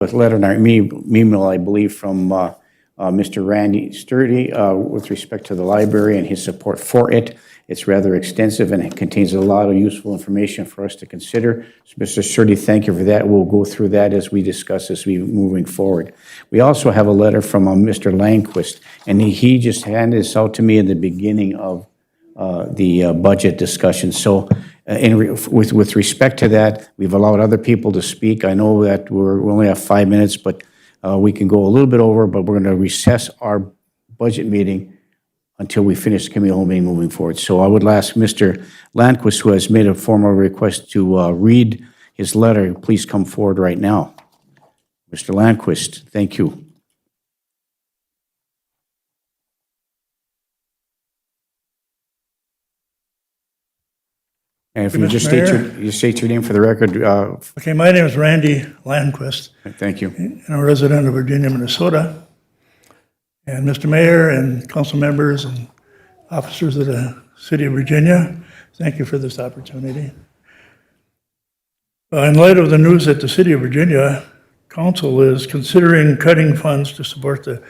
with letter in our email, I believe, from Mr. Randy Sturdy with respect to the library and his support for it. It's rather extensive and it contains a lot of useful information for us to consider. So, Mr. Sturdy, thank you for that. We'll go through that as we discuss this moving forward. We also have a letter from Mr. Landquist, and he just handed this out to me in the beginning of the budget discussion. So with respect to that, we've allowed other people to speak. I know that we only have 5 minutes, but we can go a little bit over, but we're going to recess our budget meeting until we finish the committee meeting moving forward. So I would ask Mr. Landquist, who has made a formal request to read his letter, please come forward right now. Mr. Landquist, thank you. And if you just state your name for the record. Okay, my name is Randy Landquist. Thank you. And I'm a resident of Virginia, Minnesota. And Mr. Mayor and council members and officers of the City of Virginia, thank you for this opportunity. In light of the news that the City of Virginia Council is considering cutting funds to support the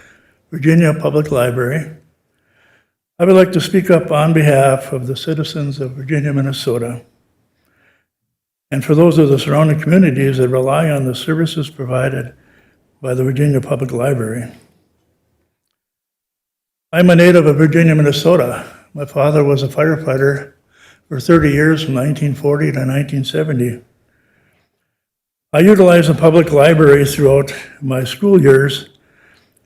Virginia Public Library, I would like to speak up on behalf of the citizens of Virginia, Minnesota, and for those of the surrounding communities that rely on the services provided by the Virginia Public Library. I'm a native of Virginia, Minnesota. My father was a firefighter for 30 years from 1940 to 1970. I utilized the public library throughout my school years,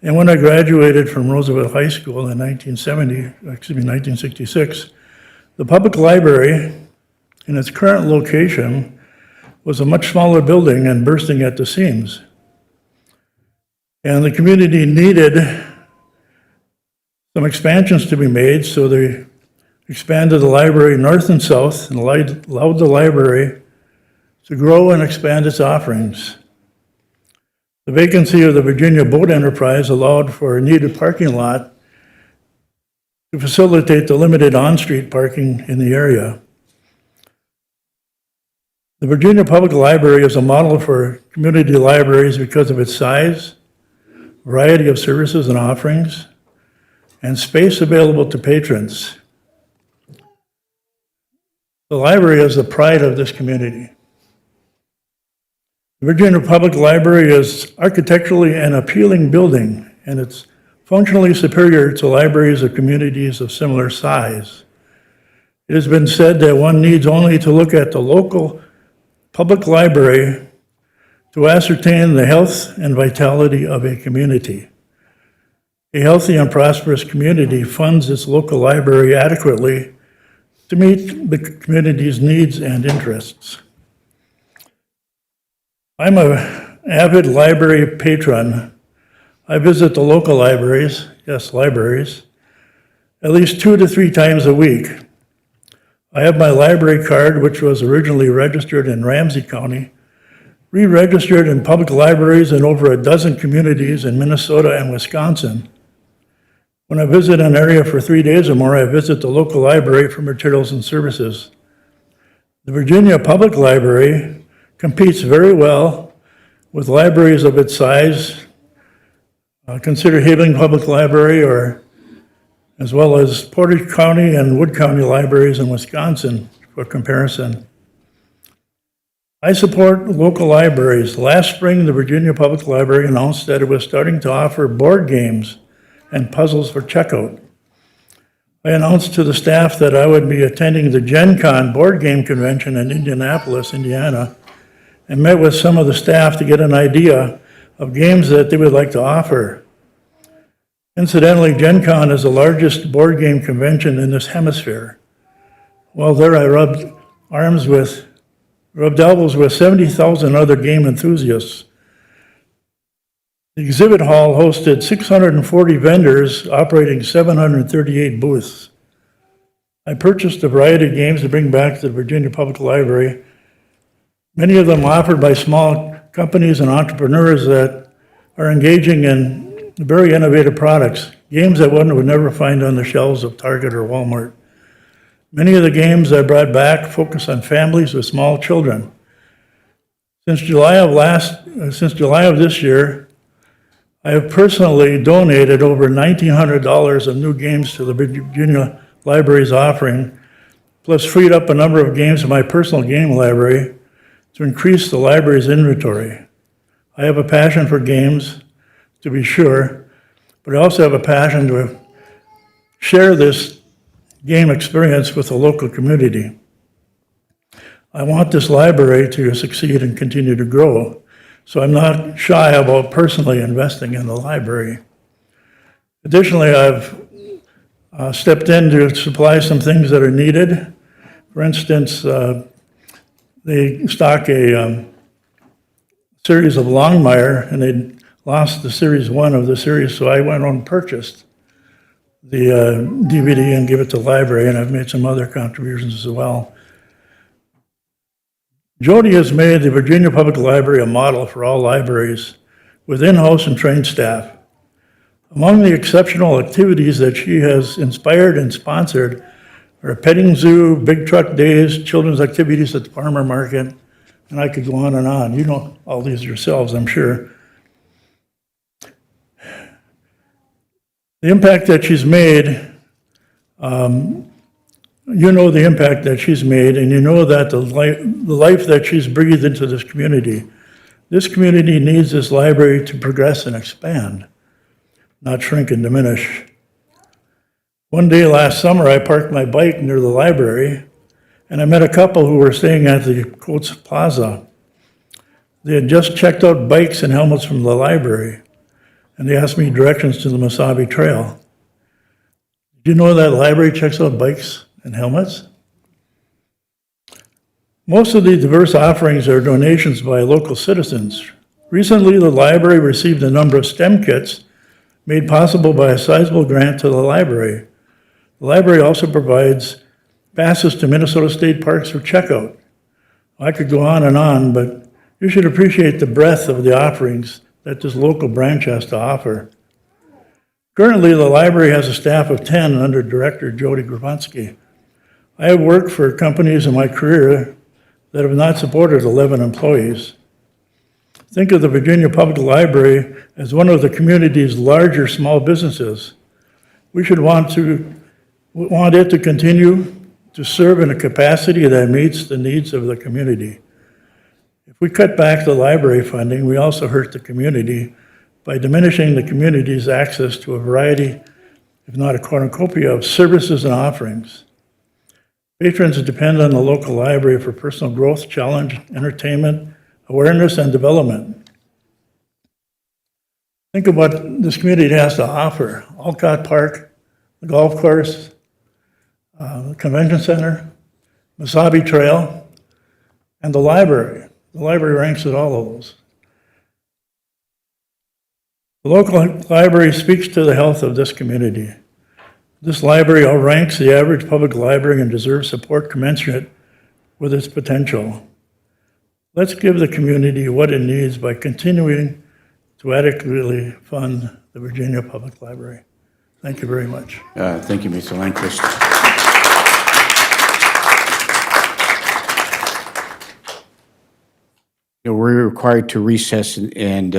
and when I graduated from Roosevelt High School in 1966, the public library in its current location was a much smaller building and bursting at the seams. And the community needed some expansions to be made, so they expanded the library north and south and allowed the library to grow and expand its offerings. The vacancy of the Virginia Boat Enterprise allowed for a needed parking lot to facilitate the limited on-street parking in the area. The Virginia Public Library is a model for community libraries because of its size, variety of services and offerings, and space available to patrons. The library is the pride of this community. The Virginia Public Library is architecturally an appealing building, and it's functionally superior to libraries of communities of similar size. It has been said that one needs only to look at the local public library to ascertain the health and vitality of a community. A healthy and prosperous community funds its local library adequately to meet the community's needs and interests. I'm an avid library patron. I visit the local libraries, yes, libraries, at least 2 to 3 times a week. I have my library card, which was originally registered in Ramsey County, re-registered in public libraries in over a dozen communities in Minnesota and Wisconsin. When I visit an area for 3 days or more, I visit the local library for materials and services. The Virginia Public Library competes very well with libraries of its size. Consider Haveling Public Library, or as well as Portage County and Wood County libraries in Wisconsin for comparison. I support local libraries. Last spring, the Virginia Public Library announced that it was starting to offer board games and puzzles for checkout. I announced to the staff that I would be attending the Gen Con board game convention in Indianapolis, Indiana, and met with some of the staff to get an idea of games that they would like to offer. Incidentally, Gen Con is the largest board game convention in this hemisphere. While there, I rubbed elbows with 70,000 other game enthusiasts. The exhibit hall hosted 640 vendors operating 738 booths. I purchased a variety of games to bring back to the Virginia Public Library, many of them offered by small companies and entrepreneurs that are engaging in very innovative products, games that one would never find on the shelves of Target or Walmart. Many of the games I brought back focus on families with small children. Since July of this year, I have personally donated over $1,900 of new games to the Virginia Library's offering, plus freed up a number of games in my personal game library to increase the library's inventory. I have a passion for games, to be sure, but I also have a passion to share this game experience with the local community. I want this library to succeed and continue to grow, so I'm not shy about personally investing in the library. Additionally, I've stepped in to supply some things that are needed. For instance, they stock a series of Longmire, and they lost the series 1 of the series, so I went and purchased the DVD and give it to the library, and I've made some other contributions as well. Jody has made the Virginia Public Library a model for all libraries with in-house and trained staff. Among the exceptional activities that she has inspired and sponsored are a petting zoo, big truck days, children's activities at the farmer market, and I could go on and on. You know all these yourselves, I'm sure. The impact that she's made, you know the impact that she's made, and you know that the life that she's breathed into this community. This community needs this library to progress and expand, not shrink and diminish. One day last summer, I parked my bike near the library, and I met a couple who were staying at the Coates Plaza. They had just checked out bikes and helmets from the library, and they asked me directions to the Mesabi Trail. Do you know that library checks out bikes and helmets? Most of the diverse offerings are donations by local citizens. Recently, the library received a number of STEM kits made possible by a sizable grant to the library. The library also provides passes to Minnesota State Parks for checkout. I could go on, but you should appreciate the breadth of the offerings that this local branch has to offer. Currently, the library has a staff of 10 under Director Jody Grabowski. I have worked for companies in my career that have not supported 11 employees. Think of the Virginia Public Library as one of the community's larger small businesses. We should want it to continue to serve in a capacity that meets the needs of the community. If we cut back the library funding, we also hurt the community by diminishing the community's access to a variety, if not a cornucopia, of services and offerings. Patrons depend on the local library for personal growth, challenge, entertainment, awareness, and development. Think of what this community has to offer. Alcott Park, the golf course, the convention center, Mesabi Trail, and the library. The library ranks at all of those. The local library speaks to the health of this community. This library outranks the average public library and deserves support commensurate with its potential. Let's give the community what it needs by continuing to adequately fund the Virginia Public Library. Thank you very much. Thank you, Mr. Landquist. We're required to recess and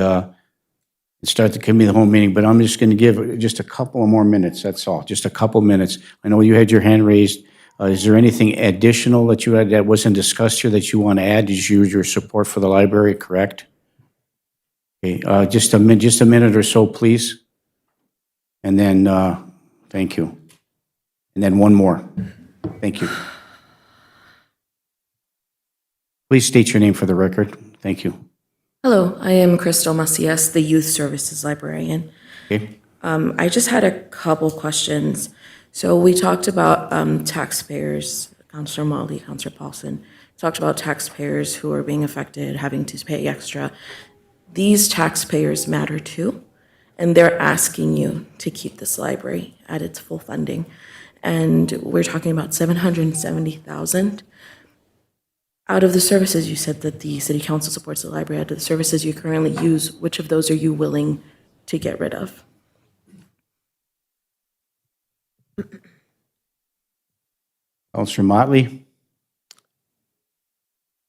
start the committee of the whole meeting, but I'm just going to give just a couple of more minutes, that's all, just a couple minutes. I know you had your hand raised. Is there anything additional that you had that wasn't discussed here that you want to add? Did you use your support for the library, correct? Okay, just a minute or so, please. And then, thank you. And then one more. Thank you. Please state your name for the record. Thank you. Hello, I am Crystal Macias, the Youth Services Librarian. Okay. I just had a couple questions. So we talked about taxpayers, Councilor Motley, Councilor Paulson, talked about taxpayers who are being affected, having to pay extra. These taxpayers matter too, and they're asking you to keep this library at its full funding. And we're talking about $770,000. Out of the services, you said that the City Council supports the library. Out of the services you currently use, which of those are you willing to get rid of? Councilor Motley?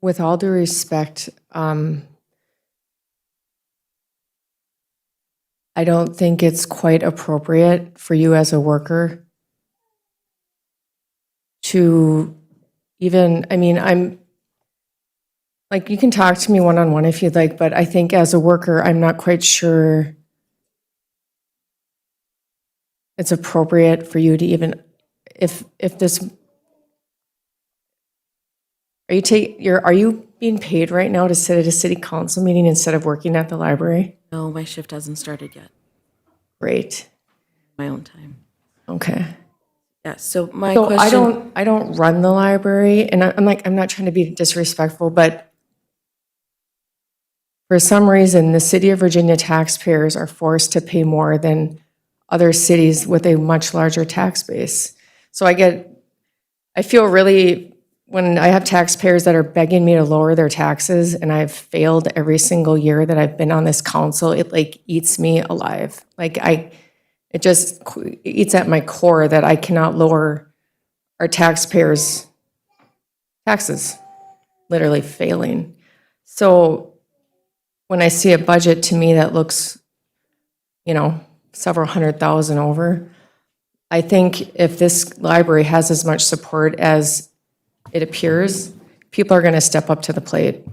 with all due respect, I don't think it's quite appropriate for you as a worker to even, I mean, I'm, like, you can talk to me one-on-one if you'd like, but I think as a worker, I'm not quite sure it's appropriate for you to even, if this, are you being paid right now to sit at a city council meeting instead of working at the library? No, my shift hasn't started yet, Great, my own time. okay. Yeah, so my So question. I don't run the library, and I'm not trying to be disrespectful, but for some reason, the city of Virginia taxpayers are forced to pay more than other cities with a much larger tax base. So I feel really, when I have taxpayers that are begging me to lower their taxes, and I've failed every single year that I've been on this council, it like eats me alive. Like it just eats at my core that I cannot lower our taxpayers' taxes, literally failing. So when I see a budget to me that looks, several $100,000 over, I think if this library has as much support as it appears, people are going to step up to the plate,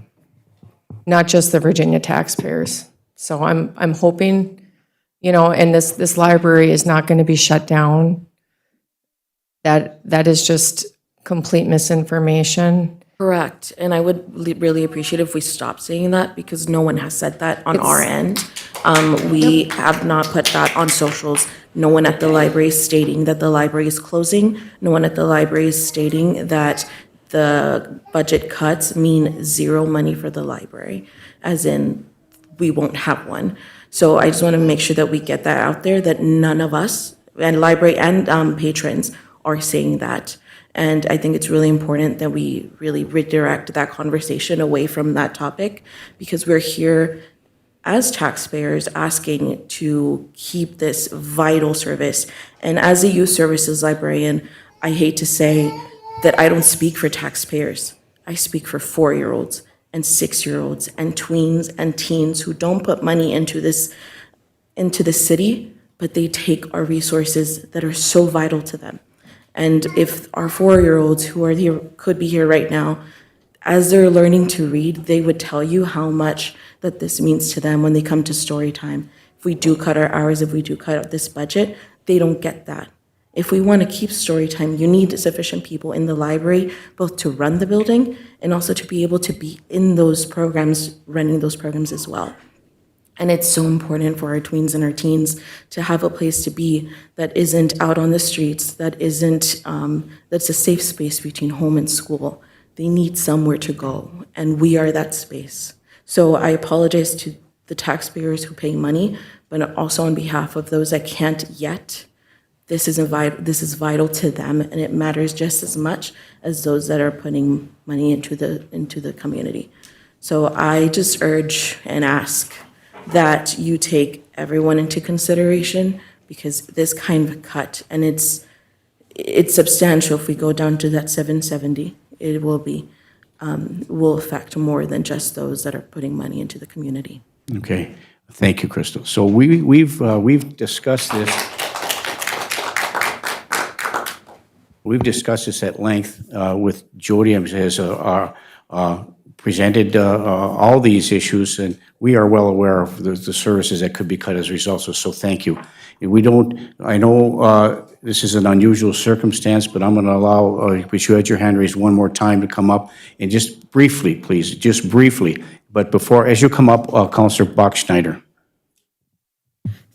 not just the Virginia taxpayers. So I'm hoping, and this library is not going to be shut down. That is just complete misinformation. Correct, and I would really appreciate if we stopped saying that, because no one has said that on our end. We have not put that on socials. No one at the library is stating that the library is closing. No one at the library is stating that the budget cuts mean zero money for the library, as in we won't have one. So I just want to make sure that we get that out there, that none of us, and library and patrons, are saying that. And I think it's really important that we really redirect that conversation away from that topic, because we're here as taxpayers asking to keep this vital service. And as a youth services librarian, I hate to say that I don't speak for taxpayers. I speak for 4-year-olds and 6-year-olds and tweens and teens who don't put money into the city, but they take our resources that are so vital to them. And if our 4-year-olds who are here, could be here right now, as they're learning to read, they would tell you how much that this means to them when they come to story time. If we do cut our hours, if we do cut out this budget, they don't get that. If we want to keep story time, you need sufficient people in the library, both to run the building and also to be able to be in those programs, running those programs as well. And it's so important for our tweens and our teens to have a place to be that isn't out on the streets, that isn't, that's a safe space between home and school. They need somewhere to go, and we are that space. So I apologize to the taxpayers who pay money, but also on behalf of those that can't yet, this is vital to them, and it matters just as much as those that are putting money into the community. So I just urge and ask that you take everyone into consideration, because this kind of cut, and it's substantial. If we go down to that 770, it will affect more than just those that are putting money into the community. Okay, thank you, Crystal. So we've discussed this. We've discussed this at length with Jody, as presented all these issues, and we are well aware of the services that could be cut as a result, so thank you. I know this is an unusual circumstance, but I'm going to allow, but you had your hand raised one more time to come up, and just briefly, please, just briefly, but before, as you come up, Councilor Bachschneider.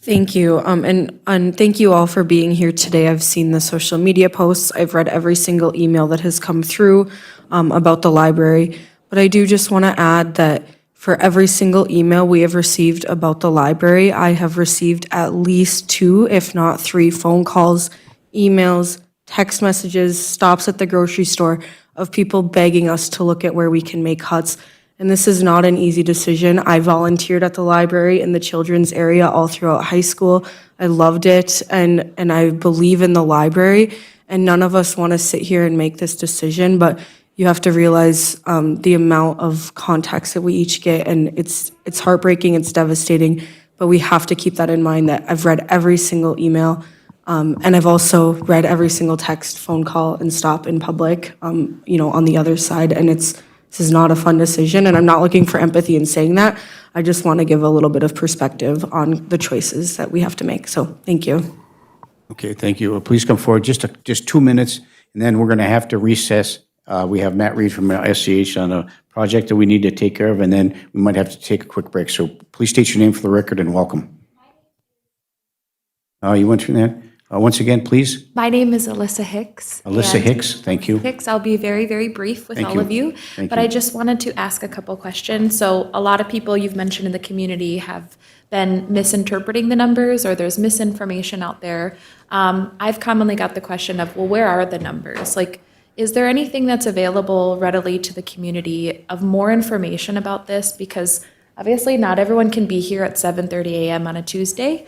Thank you, and thank you all for being here today. I've seen the social media posts. I've read every single email that has come through about the library. But I do just want to add that for every single email we have received about the library, I have received at least 2, if not 3 phone calls, emails, text messages, stops at the grocery store of people begging us to look at where we can make cuts. And this is not an easy decision. I volunteered at the library in the children's area all throughout high school. I loved it, and I believe in the library, and none of us want to sit here and make this decision, but you have to realize the amount of contacts that we each get, and it's heartbreaking, it's devastating, but we have to keep that in mind that I've read every single email, and I've also read every single text, phone call, and stop in public, on the other side, and this is not a fun decision, and I'm not looking for empathy in saying that. I just want to give a little bit of perspective on the choices that we have to make, so thank you. Okay, thank you. Please come forward, just 2 minutes, and then we're going to have to recess. We have Matt Reed from SCH on a project that we need to take care of, and then we might have to take a quick break. So please state your name for the record and welcome. You went through that? Once again, please. My name is Alyssa Hicks. Alyssa and Hicks, thank you. Hicks, I'll be very, very brief with Thank all you. of you. Thank But you. I just wanted to ask a couple questions. So a lot of people you've mentioned in the community have been misinterpreting the numbers, or there's misinformation out there. I've commonly got the question of, well, where are the numbers? Like, is there anything that's available readily to the community of more information about this? Because obviously not everyone can be here at 7:30 a.m. on a Tuesday.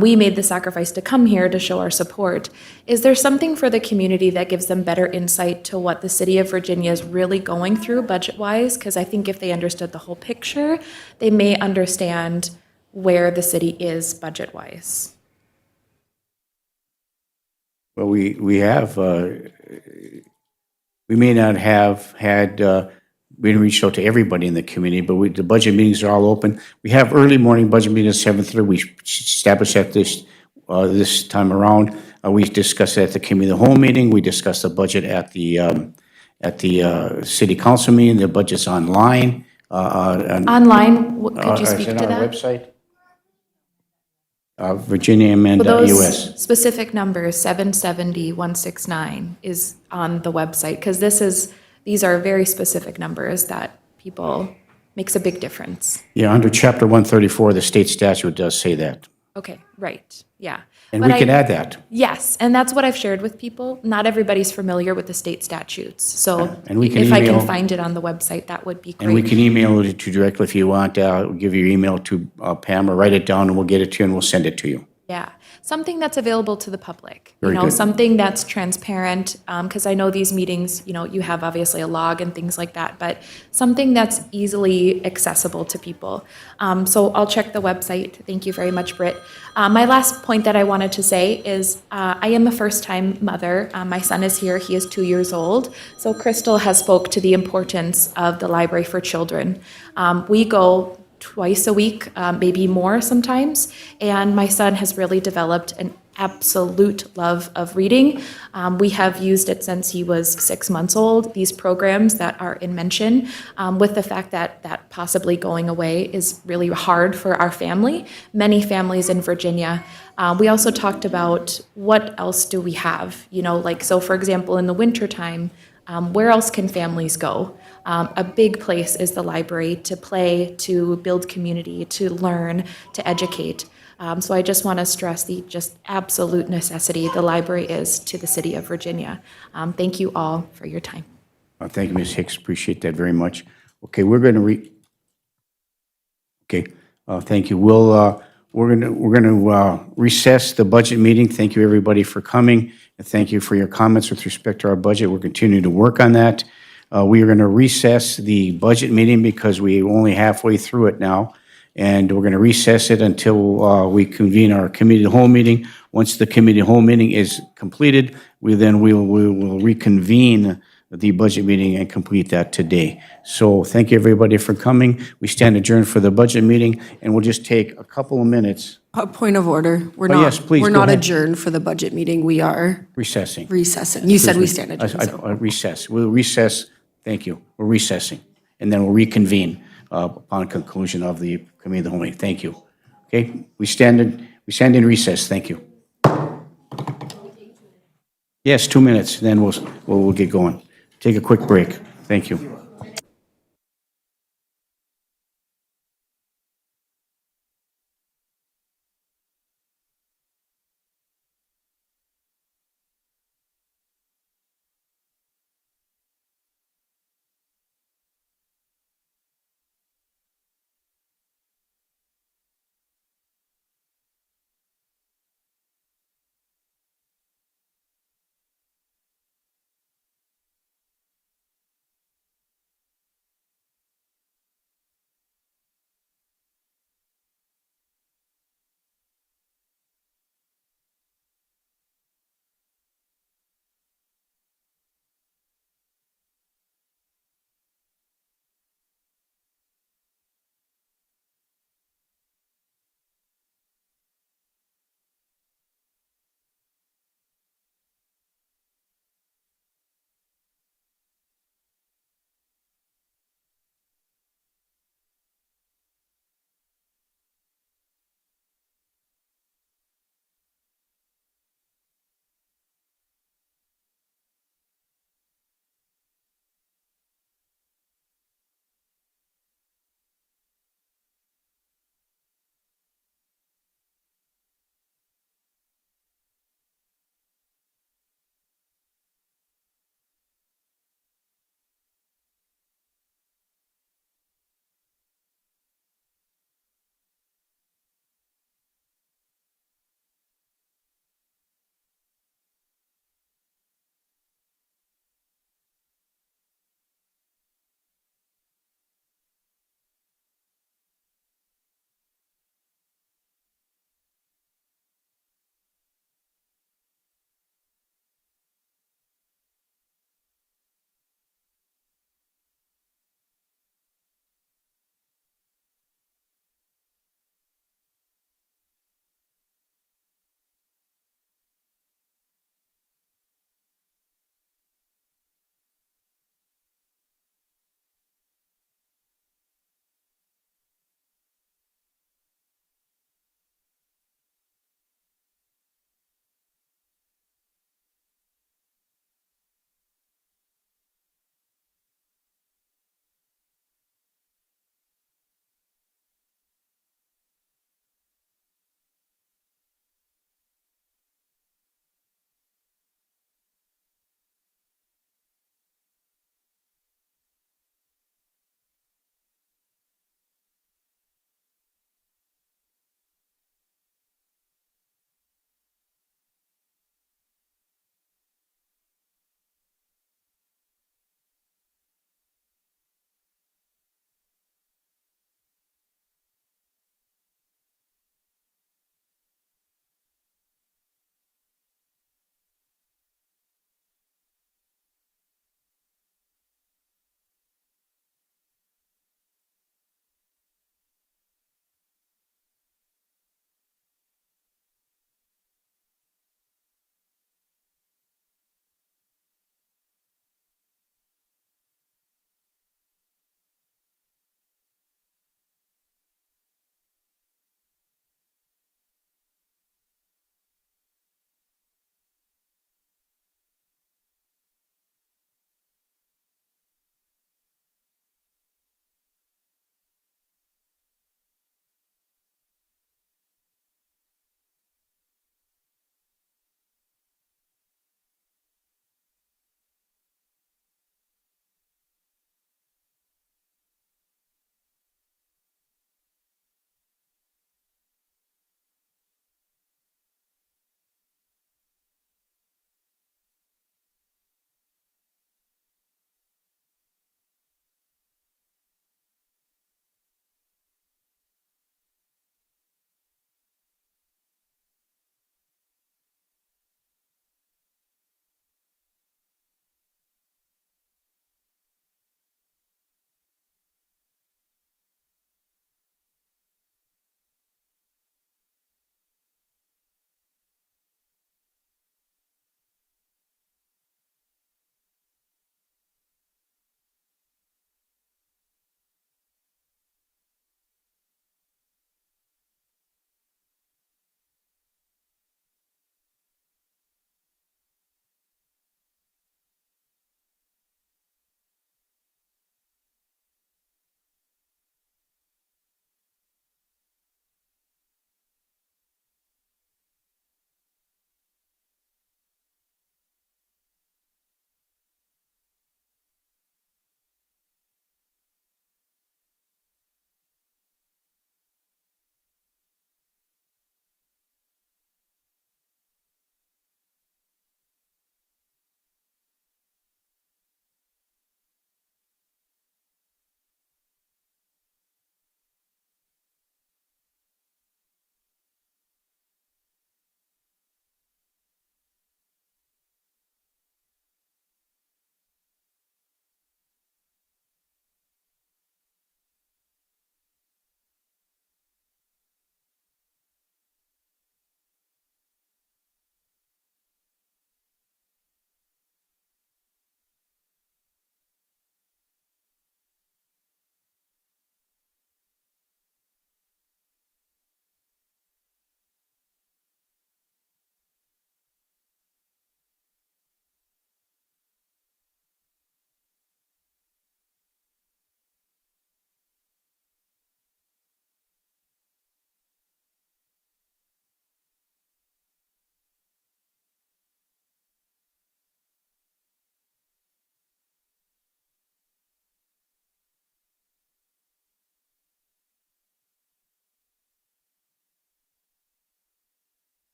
We made the sacrifice to come here to show our support. Is there something for the community that gives them better insight to what the city of Virginia is really going through budget-wise? Because I think if they understood the whole picture, they may understand where the city is budget-wise. Well, we may not have had, we didn't reach out to everybody in the community, but the budget meetings are all open. We have early morning budget meetings at 7:30. We established that this time around. We discussed it at the committee of the whole meeting. We discussed the budget at the city council meeting. The budget's online. Online, could you Is speak it to on our that? website? VirginiaMN.us. Those specific numbers, 770, 169, is on the website, because these are very specific numbers that people, makes a big difference. Yeah, under Chapter 134, the state statute does say that. Okay, right, yeah. And But we can I- add that. Yes, and that's what I've shared with people. Not everybody's familiar with the state statutes, so And we can if I email- can find it on the website, that would be And we great. can email it to you directly if you want. We'll give your email to Pam, or write it down, and we'll get it to you, and we'll send it to you. Yeah, something that's available to the public. Very good. Something that's transparent, because I know these meetings, you have obviously a log and things like that, but something that's easily accessible to people. So I'll check the website. Thank you very much, Britt. My last point that I wanted to say is I am a first-time mother. My son is here. He is 2 years old. So Crystal has spoke to the importance of the Library for Children. We go twice a week, maybe more sometimes. And my son has really developed an absolute love of reading. We have used it since he was 6 months old, these programs that are in mention, with the fact that possibly going away is really hard for our family, many families in Virginia. We also talked about what else do we have, so for example, in the wintertime, where else can families go? A big place is the library to play, to build community, to learn, to educate. So I just want to stress the just absolute necessity the library is to the city of Virginia. Thank you all for your time. Thank you, Ms. Hicks. Appreciate that very much. Okay, we're going to thank you. We're going to recess the budget meeting. Thank you, everybody, for coming, and thank you for your comments with respect to our budget. We're continuing to work on that. We are going to recess the budget meeting because we're only halfway through it now, and we're going to recess it until we convene our committee of the whole meeting. Once the committee of the whole meeting is completed, we will reconvene the budget meeting and complete that today. So thank you, everybody, for coming. We stand adjourned for the budget meeting, and we'll just take a couple of minutes A point of order. yes, please, We're go not ahead. adjourned for the budget meeting. We are recessing. recessing. You said we stand adjourned, so. Recess. We'll recess. Thank you. We're recessing. And then we'll reconvene upon conclusion of the committee of the whole meeting. Thank you. Okay, we stand in recess. Thank you. Yes, 2 minutes, then we'll get going. Take a quick break. Thank you.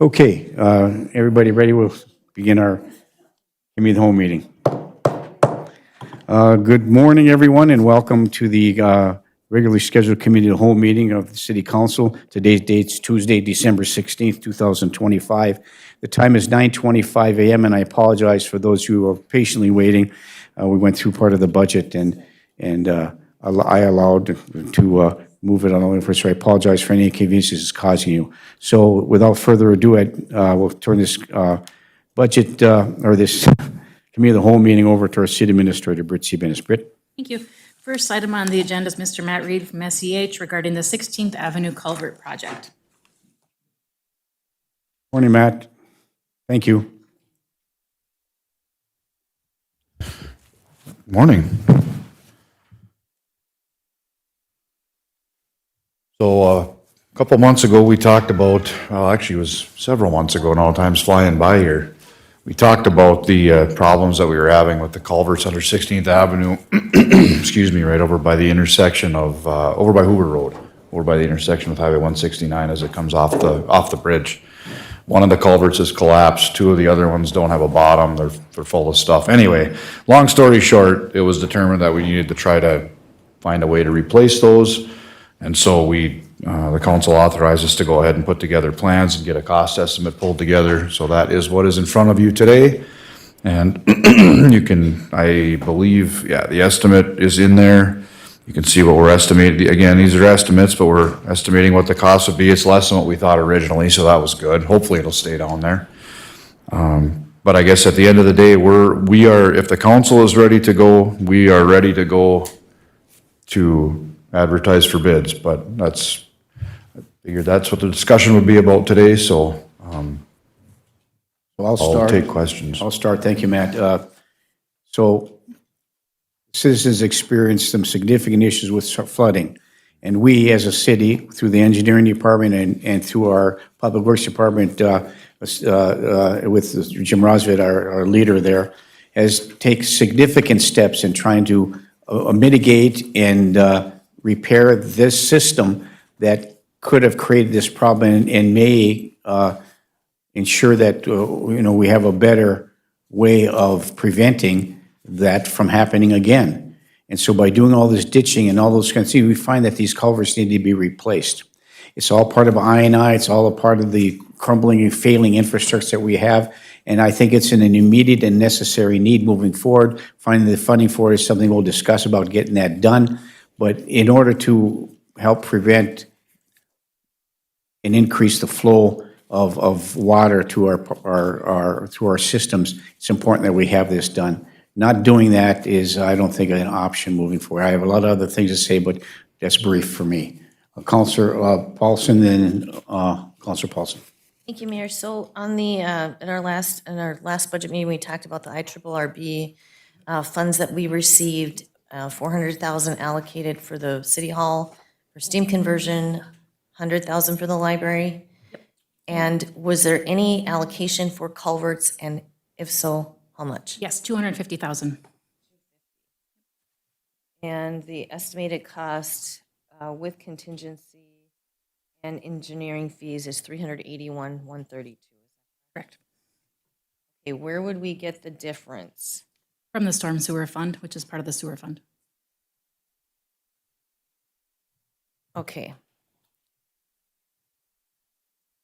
Okay, everybody ready? We'll begin our Committee of the Whole meeting. Good morning, everyone, and welcome to the regularly scheduled Committee of the Whole meeting of the City Council. Today's date's Tuesday, December 16th, 2025. The time is 9:25 a.m., and I apologize for those who are patiently waiting. We went through part of the budget, and I allowed to move it on the way first, so I apologize for any inconveniences it's causing you. So without further ado, we'll turn this budget, or this Committee of the Whole meeting over to our City Administrator, Britt Seabanis. Britt? Thank you. First item on the agenda is Mr. Matt Reed from SEH regarding the 16th Avenue Culvert Project. Morning, Matt. Thank you. Morning. So a couple months ago, we talked about, well, actually it was several months ago now, time's flying by here. We talked about the problems that we were having with the culverts under 16th Avenue, excuse me, right over by the intersection of, over by Hoover Road, over by the intersection with Highway 169 as it comes off the bridge. One of the culverts has collapsed, two of the other ones don't have a bottom, they're full of stuff. Anyway, long story short, it was determined that we needed to try to find a way to replace those. And so the council authorized us to go ahead and put together plans and get a cost estimate pulled together. So that is what is in front of you today. And you can, I believe, yeah, the estimate is in there. You can see what we're estimating. Again, these are estimates, but we're estimating what the cost would be. It's less than what we thought originally, so that was good. Hopefully it'll stay down there. But I guess at the end of the day, we are, if the council is ready to go, we are ready to go to advertise for bids. But I figured that's what the discussion would be about today, so Well, I'll start. take questions. I'll start. Thank you, Matt. So citizens experienced some significant issues with flooding. And we, as a city, through the engineering department and through our public works department, with Jim Rosvit, our leader there, has taken significant steps in trying to mitigate and repair this system that could have created this problem and may ensure that, we have a better way of preventing that from happening again. And so by doing all this ditching and all those kinds of things, we find that these culverts need to be replaced. It's all part of I&I, it's all a part of the crumbling and failing infrastructure that we have. And I think it's an immediate and necessary need moving forward. Finding the funding for it is something we'll discuss about getting that done. But in order to help prevent and increase the flow of water to through our systems, it's important that we have this done. Not doing that is, I don't think, an option moving forward. I have a lot of other things to say, but that's brief for me. Councilor Paulson, then Councilor Paulson. Thank you, Mayor. So on the, in our last budget meeting, we talked about the IRRB funds that we received, 400,000 allocated for the city hall for steam conversion, 100,000 for the library. And was there any allocation for culverts, and if so, how much? Yes, 250,000. And the estimated cost with contingency and engineering fees is 381,132. Correct. Okay, where would we get the difference? From the Storm Sewer Fund, which is part of the sewer fund. Okay,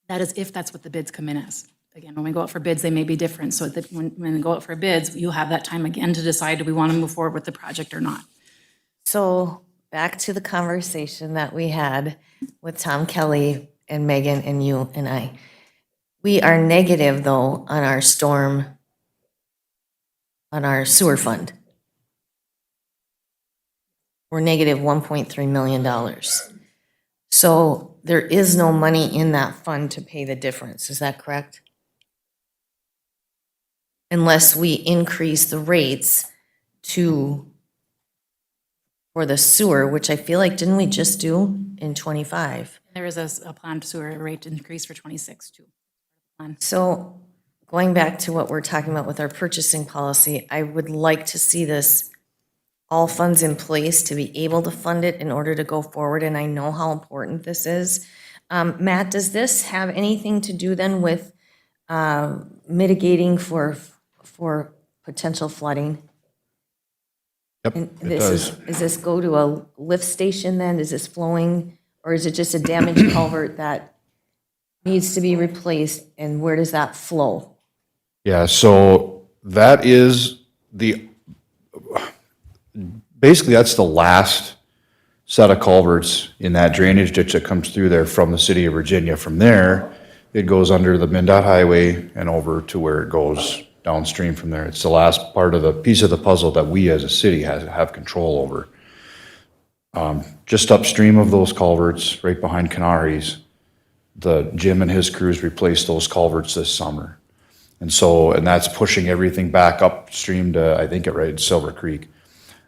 That is if that's what the bids come in as. Again, when we go out for bids, they may be different. So that when we go out for bids, you'll have that time again to decide, do we want to move forward with the project or not? so back to the conversation that we had with Tom Kelly and Megan and you and I. We are negative, though, on our sewer fund. We're negative $1.3 million. So there is no money in that fund to pay the difference, is that correct? Unless we increase the rates for the sewer, which I feel like, didn't we just do in '25? There is a planned sewer rate increase for 26 too. So going back to what we're talking about with our purchasing policy, I would like to see this, all funds in place to be able to fund it in order to go forward, and I know how important this is. Matt, does this have anything to do then with mitigating for potential flooding? Yep, And it this does. does this go to a lift station then? Is this flowing, or is it just a damaged culvert that needs to be replaced, and where does that flow? Yeah, so that is basically, that's the last set of culverts in that drainage ditch that comes through there from the city of Virginia. From there, it goes under the MnDOT highway and over to where it goes downstream from there. It's the last part of the piece of the puzzle that we as a city have control over. Just upstream of those culverts, right behind Canaries, Jim and his crews replaced those culverts this summer. And that's pushing everything back upstream to, I think, right, Silver Creek.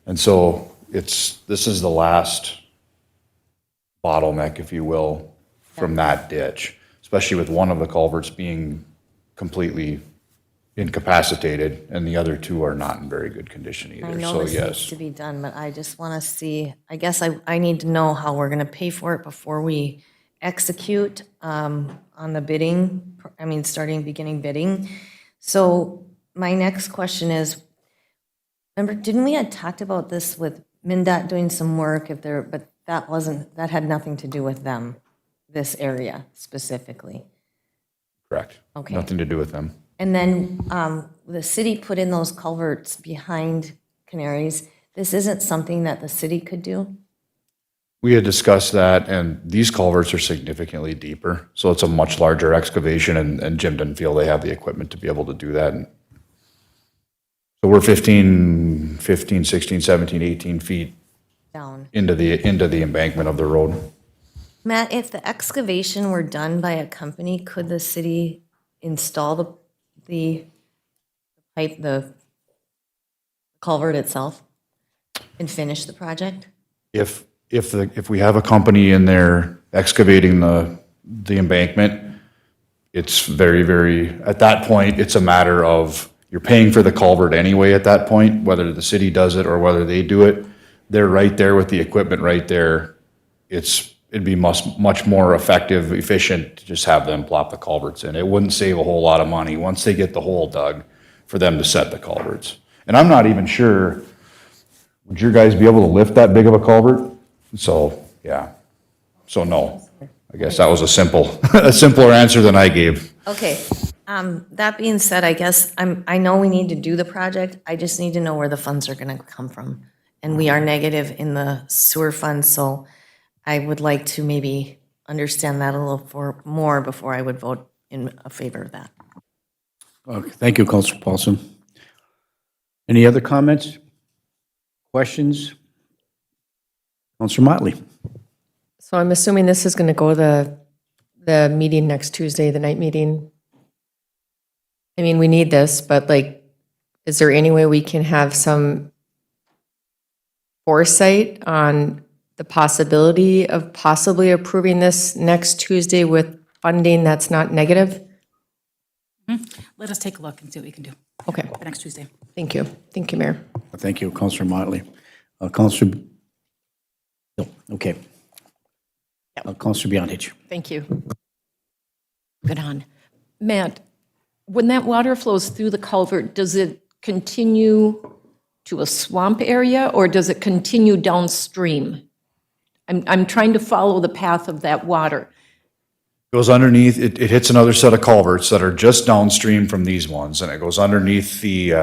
And so this is the last bottleneck, if you will, from that ditch, especially with one of the culverts being completely incapacitated and the other two are not in very good condition I either. know So this needs yes, to be done, but I just want to see, I guess I need to know how we're going to pay for it before we execute on the bidding, beginning bidding. So my next question is, remember, didn't we had talked about this with MnDOT doing some work but that had nothing to do with them, this area specifically? correct. Okay. Nothing to do with them. And then the city put in those culverts behind Canaries. This isn't something that the city could do? We had discussed that, and these culverts are significantly deeper, so it's a much larger excavation, and Jim didn't feel they have the equipment to be able to do that. And so we're 15, 16, 17, 18 feet Down. into the embankment of the road. Matt, if the excavation were done by a company, could the city install the pipe, the culvert itself, and finish the project? If we have a company in there excavating the embankment, it's very, at that point, it's a matter of, you're paying for the culvert anyway at that point, whether the city does it or whether they do it. They're right there with the equipment right there. It'd be much more effective, efficient to just have them plop the culverts in. It wouldn't save a whole lot of money once they get the hole dug for them to set the culverts. And I'm not even sure, would your guys be able to lift that big of a culvert? So, yeah. So no. I guess that was a simpler answer than I gave. Okay, that being said, I guess I know we need to do the project. I just need to know where the funds are gonna come from. And we are negative in the sewer fund, so I would like to maybe understand that a little more before I would vote in favor of that. Okay, thank you, Counselor Paulson. Any other comments? Questions? Counselor Motley? So I'm assuming this is going to go the meeting next Tuesday, the night meeting. I mean, we need this, but like, is there any way we can have some foresight on the possibility of possibly approving this next Tuesday with funding that's not negative? Let us take a look and see what we can do Okay, for next Tuesday. thank you. Thank you, Mayor. Thank you, Counselor Motley. Counselor, no, okay. Counselor Beyondich. Thank you. Good on. Matt, when that water flows through the culvert, does it continue to a swamp area or does it continue downstream? I'm trying to follow the path of that water. Goes underneath, it hits another set of culverts that are just downstream from these ones, and it goes underneath the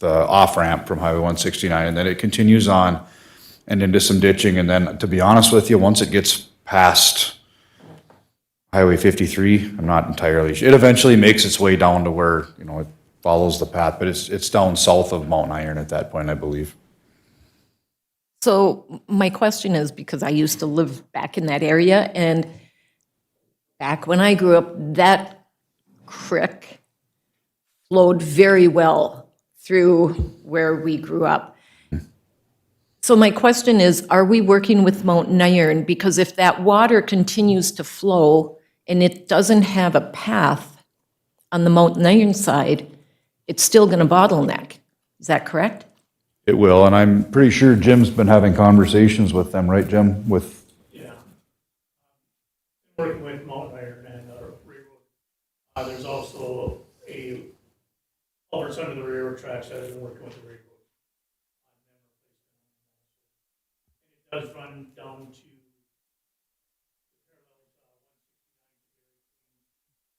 off-ramp from Highway 169, and then it continues on and into some ditching, and then, to be honest with you, once it gets past Highway 53, I'm not entirely sure. It eventually makes its way down to where, it follows the path, but it's down south of Mount Iron at that point, I believe. So my question is, because I used to live back in that area, and back when I grew up, that creek flowed very well through where we grew up. So my question is, are we working with Mountain Iron? Because if that water continues to flow and it doesn't have a path on the Mountain Iron side, it's still going to bottleneck. Is that correct? It will, and I'm pretty sure Jim's been having conversations with them, right, Jim? Working with culverts under the railroad tracks that have been working with the railroad. It does run down to.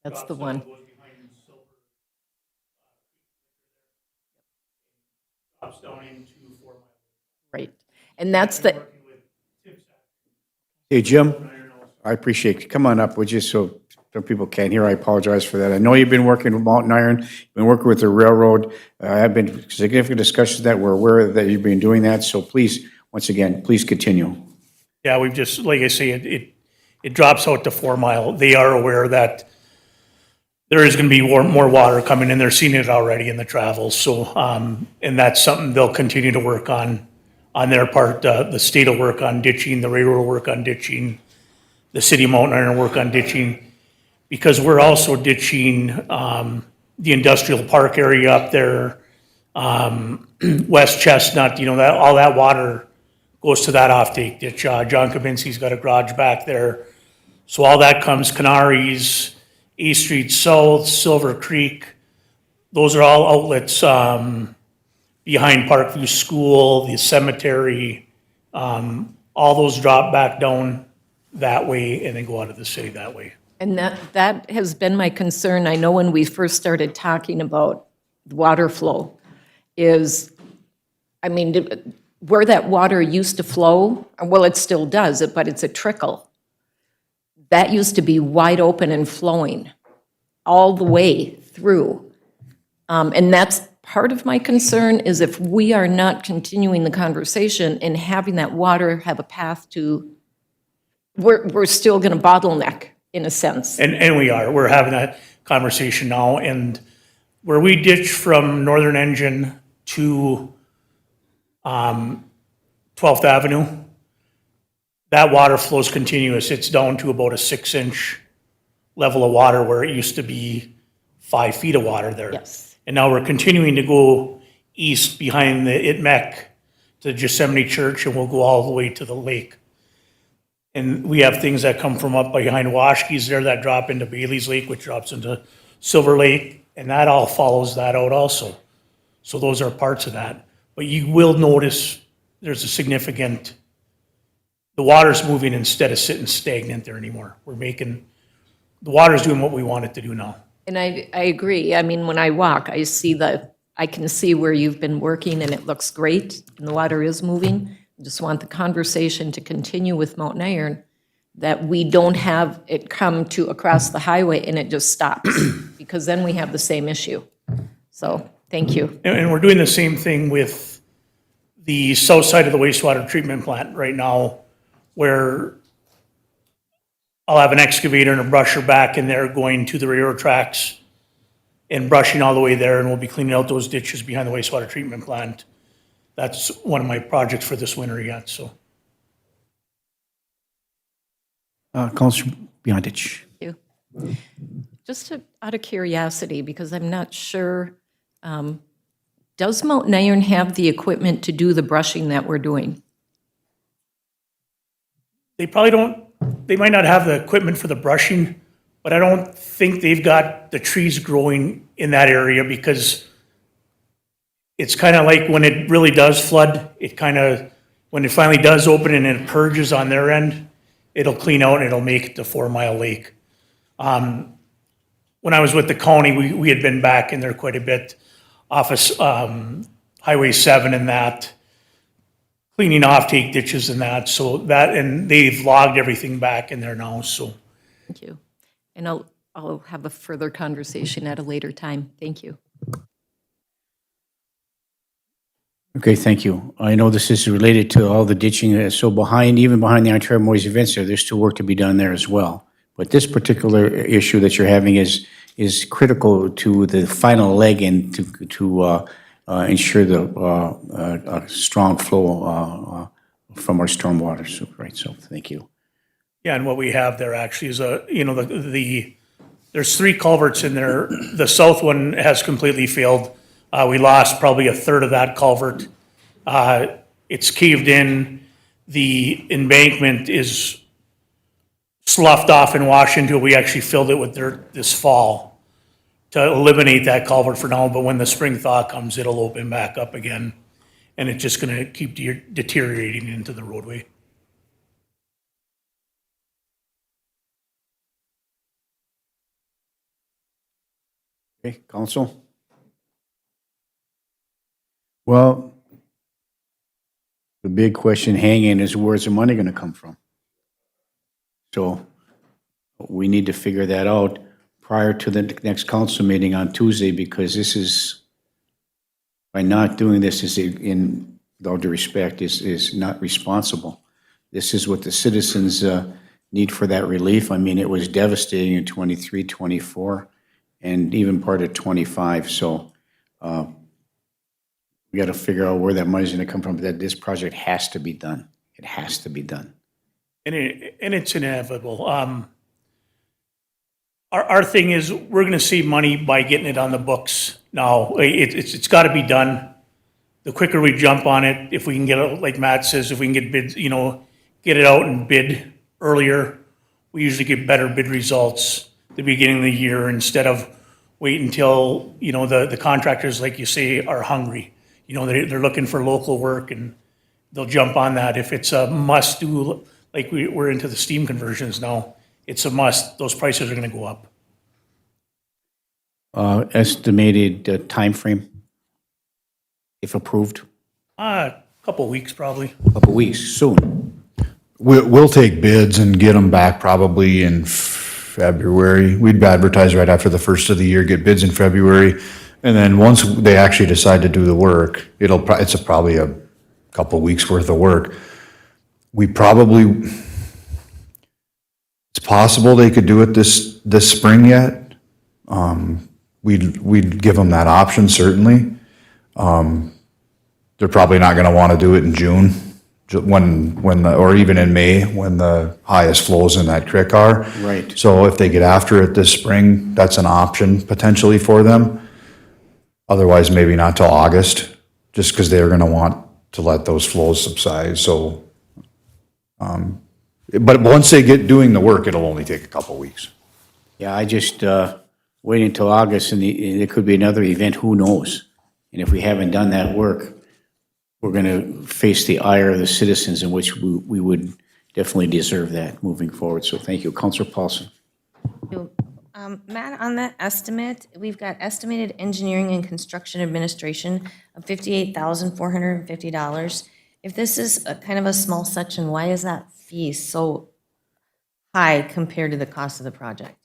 That's the one. Goes behind Silver. Drops down into 4 Mile. Right. And that's the, Working with Tim Sack. Hey, Jim, I appreciate you. Come on up, would you, so some people can't hear. I apologize for that. I know you've been working with Mountain Iron, you've been working with the railroad. Have been significant discussions that we're aware that you've been doing that, so please, once again, please continue. Yeah, we've just, like I say, it drops out to 4 Mile. They are aware that there is going to be more water coming in. They're seeing it already in the travels. So, and that's something they'll continue to work on their part. The state will work on ditching, the railroad will work on ditching, the city of Mountain Iron will work on ditching, because we're also ditching the industrial park area up there, West Chestnut, that all that water goes to that offtake ditch. John Kaminsky's got a garage back there. So all that comes, Canaries, A Street South, Silver Creek, those are all outlets behind Parkview School, the cemetery. All those drop back down that way and then go out of the city that way. and that has been my concern. I know when we first started talking about water flow is, I mean, where that water used to flow, well, it still does, but it's a trickle. That used to be wide open and flowing all the way through. And that's part of my concern, is if we are not continuing the conversation and having that water have a path to, we're still going to bottleneck in a sense. And we are, we're having that conversation now, and where we ditch from Northern Engine to 12th Avenue, that water flows continuous. It's down to about a 6-inch level of water where it used to be 5 feet of water there. Yes. And now we're continuing to go east behind the Itmec to Yosemite Church, and we'll go all the way to the lake. And we have things that come from up behind Washki's there that drop into Bailey's Lake, which drops into Silver Lake, and that all follows that out also. So those are parts of that. But you will notice there's a significant, the water's moving instead of sitting stagnant there anymore. The water's doing what we want it to do now. And I agree. I mean, when I walk, I can see where you've been working and it looks great and the water is moving. I just want the conversation to continue with Mountain Iron, that we don't have it come to across the highway and it just stops, because then we have the same issue. So, thank you. And we're doing the same thing with the south side of the wastewater treatment plant right now, where I'll have an excavator and a brusher back in there going to the railroad tracks and brushing all the way there, and we'll be cleaning out those ditches behind the wastewater treatment plant. That's one of my projects for this winter yet, so. Councilor Beyondich. Thank you. Just out of curiosity, because I'm not sure, does Mountain Iron have the equipment to do the brushing that we're doing? They probably don't, they might not have the equipment for the brushing, but I don't think they've got the trees growing in that area, because it's kind of like when it really does flood, when it finally does open and it purges on their end, it'll clean out and it'll make it to 4 Mile Lake. When I was with the county, we had been back in there quite a bit, off of Highway 7 and that, cleaning off-take ditches and that, and they've logged everything back in there now, so. Thank you. And I'll have a further conversation at a later time. Thank you. Okay, thank you. I know this is related to all the ditching, so even behind the Ontario Moise event center, there's still work to be done there as well. But this particular issue that you're having is critical to the final leg and to ensure the strong flow from our stormwater, right? So, thank you. Yeah, and what we have there actually is there's 3 culverts in there. The south one has completely failed. We lost probably a third of that culvert. It's caved in. The embankment is sloughed off and washed into it. We actually filled it with dirt this fall. to eliminate that culvert for now, but when the spring thaw comes, it'll open back up again. And it's just gonna keep deteriorating into the roadway. Okay, council? Well, the big question hanging is where's the money gonna come from? So we need to figure that out prior to the next council meeting on Tuesday, because this is, by not doing this is in, with all due respect, is not responsible. This is what the citizens need for that relief. I mean, it was devastating in 23, 24, and even part of 25. So we got to figure out where that money's going to come from. That this project has to be done. It has to be done. And it's inevitable. Our thing is, we're gonna save money by getting it on the books now. It's gotta be done. The quicker we jump on it, if we can get it, like Matt says, if we can get bids, get it out and bid earlier, we usually get better bid results at the beginning of the year instead of wait until, the contractors, like you say, are hungry. They're looking for local work and they'll jump on that. If it's a must do, like we're into the steam conversions now, it's a must. Those prices are going to go up. Estimated timeframe, if approved? A couple of weeks probably. Couple weeks, soon. We'll take bids and get them back probably in February. We'd advertise right after the first of the year, get bids in February. And then once they actually decide to do the work, it's probably a couple of weeks worth of work. It's possible they could do it this spring yet. We'd give them that option, certainly. They're probably not gonna wanna do it in June, or even in May, when the highest flows in that creek are. Right. So if they get after it this spring, that's an option potentially for them. Otherwise, maybe not till August, just because they're gonna want to let those flows subside, so. But once they get doing the work, it'll only take a couple weeks. Yeah, I just wait until August and there could be another event, who knows? And if we haven't done that work, we're going to face the ire of the citizens, in which we would definitely deserve that moving forward. So thank you. Councilor Paulson. Matt, on that estimate, we've got estimated engineering and construction administration of $58,450. If this is a kind of a small section, why is that fee so high compared to the cost of the project?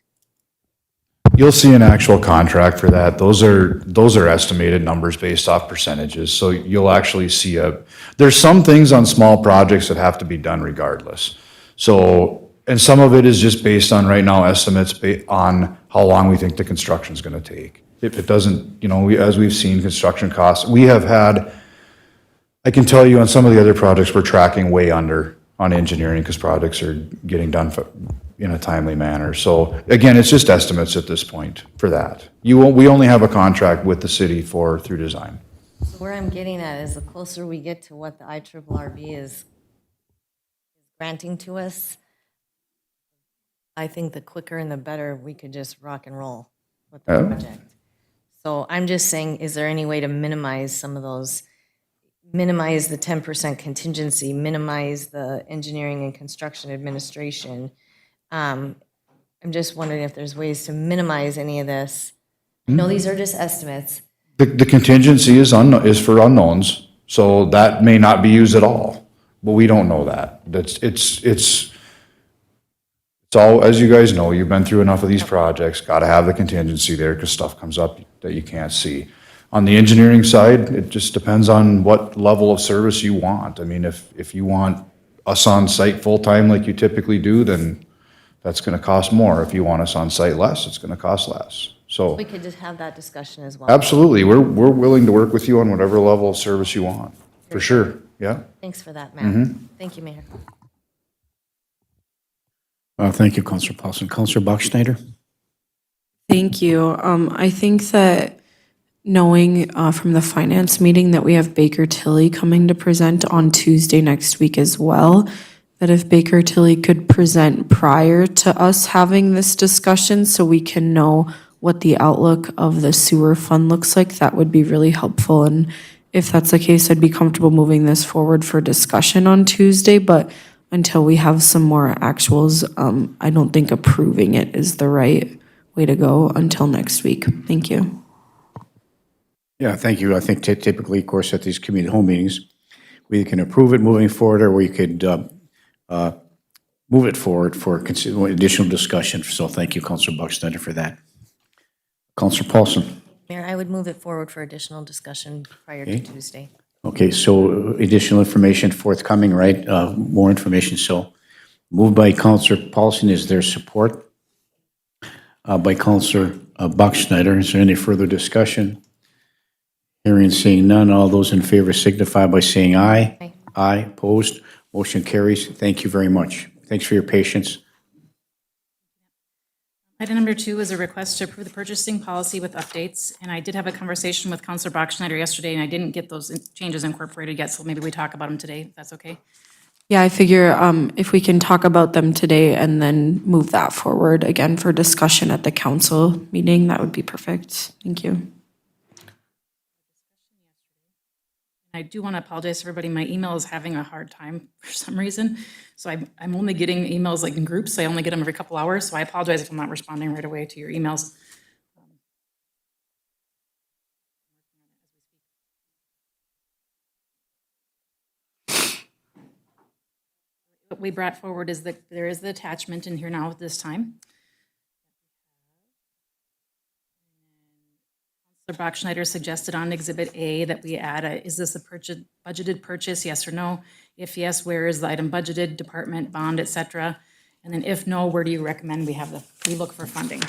You'll see an actual contract for that. Those are estimated numbers based off percentages. So you'll actually see there's some things on small projects that have to be done regardless. So, and some of it is just based on right now estimates on how long we think the construction's gonna take. If it doesn't, as we've seen construction costs, I can tell you on some of the other projects, we're tracking way under on engineering because projects are getting done in a timely manner. So again, it's just estimates at this point for that. We only have a contract with the city through design. So where I'm getting at is the closer we get to what the IRRB is granting to us, I think the quicker and the better we could just rock and roll with the project. So I'm just saying, is there any way to minimize some of those, minimize the 10% contingency, minimize the engineering and construction administration? I'm just wondering if there's ways to minimize any of this. No, these are just estimates. The contingency is for unknowns, so that may not be used at all, but we don't know that. It's all, as you guys know, you've been through enough of these projects, gotta have the contingency there because stuff comes up that you can't see. On the engineering side, it just depends on what level of service you want. I mean, if you want us on site full-time like you typically do, then that's gonna cost more. If you want us on site less, it's gonna cost less. So, We could just have that discussion as well. absolutely, we're willing to work with you on whatever level of service you want, for sure, yeah. Thanks for that, Matt. Thank you, Mayor. Thank you, Councilor Paulson. Councilor Bachschneider? Thank you. I think that knowing from the finance meeting that we have Baker Tilly coming to present on Tuesday next week as well, that if Baker Tilly could present prior to us having this discussion so we can know what the outlook of the sewer fund looks like, that would be really helpful. And if that's the case, I'd be comfortable moving this forward for discussion on Tuesday, but until we have some more actuals, I don't think approving it is the right way to go until next week. Thank you. Yeah, thank you. I think typically, of course, at these community home meetings, we can approve it moving forward, or we could move it forward for additional discussion. So thank you, Councilor Bucksteiner, for that. Councilor Paulson. Mayor, I would move it forward for additional discussion prior to Tuesday. Okay, so additional information forthcoming, right? More information. So moved by Councilor Paulson. Is there support? By Councilor Bucksteiner. Is there any further discussion? Hearing and seeing none, all those in favor signify by saying aye. Aye. Aye, opposed, motion carries. Thank you very much. Thanks for your patience. Item number 2 is a request to approve the purchasing policy with updates. And I did have a conversation with Counselor Bachschnider yesterday, and I didn't get those changes incorporated yet, so maybe we talk about them today, if that's okay. Yeah, I figure if we can talk about them today and then move that forward again for discussion at the council meeting, that would be perfect. Thank you. I do want to apologize to everybody. My email is having a hard time for some reason. So I'm only getting emails like in groups. So I only get them every couple hours. So I apologize if I'm not responding right away to your emails. What we brought forward is that there is the attachment in here now at this time. Mr. Bachschnider suggested on Exhibit A that we add is this a budgeted purchase, yes or no? If yes, where is the item budgeted, department, bond, et cetera? And then if no, where do you recommend we look for funding?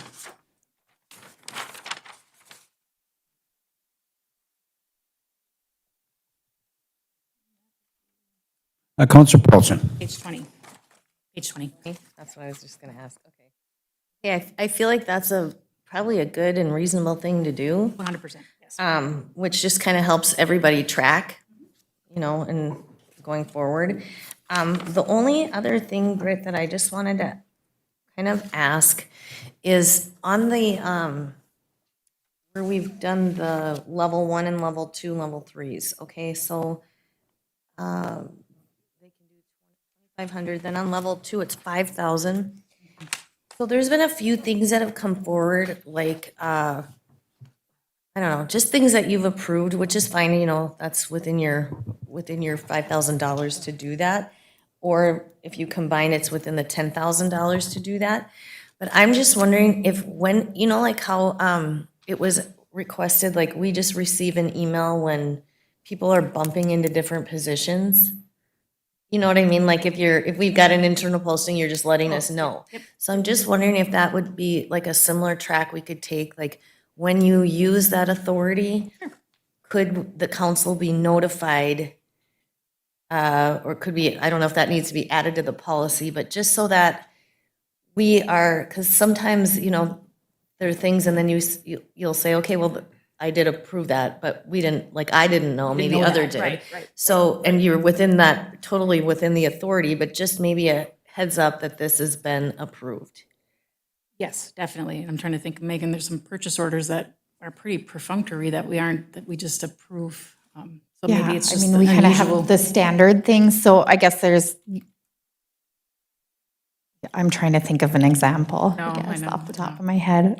Councilor Paulson. Page 20. Page 20. That's what I was just going to ask. Okay. Yeah, I feel like that's probably a good and reasonable thing to do, 100%, yes. which just kind of helps everybody track, and going forward. The only other thing, Britt, that I just wanted to kind of ask is on the, where we've done the level 1 and level 2, level 3s, okay, so they can do 2,500, then on level 2, it's 5,000. So there's been a few things that have come forward, like, I don't know, just things that you've approved, which is fine, that's within your $5,000 to do that. Or if you combine, it's within the $10,000 to do that. But I'm just wondering if when, like how it was requested, like we just receive an email when people are bumping into different positions. You know what I mean? Like if we've got an internal posting, you're just letting us know. So I'm just wondering if that would be like a similar track we could take, like when you use that authority, could the council be notified? Or could we, I don't know if that needs to be added to the policy, but just so that we are, because sometimes, there are things and then you'll say, okay, well, I did approve that, but we didn't, like, I didn't know, maybe know other that, did. right. So, and you're within that, totally within the authority, but just maybe a heads up that this has been approved. Yes, definitely. I'm trying to think, Megan, there's some purchase orders that are pretty perfunctory that we just approve. So maybe it's just we kind of unusual. have the standard things, so I guess I'm trying to think of an example, No, I I guess, know. off the top of my head.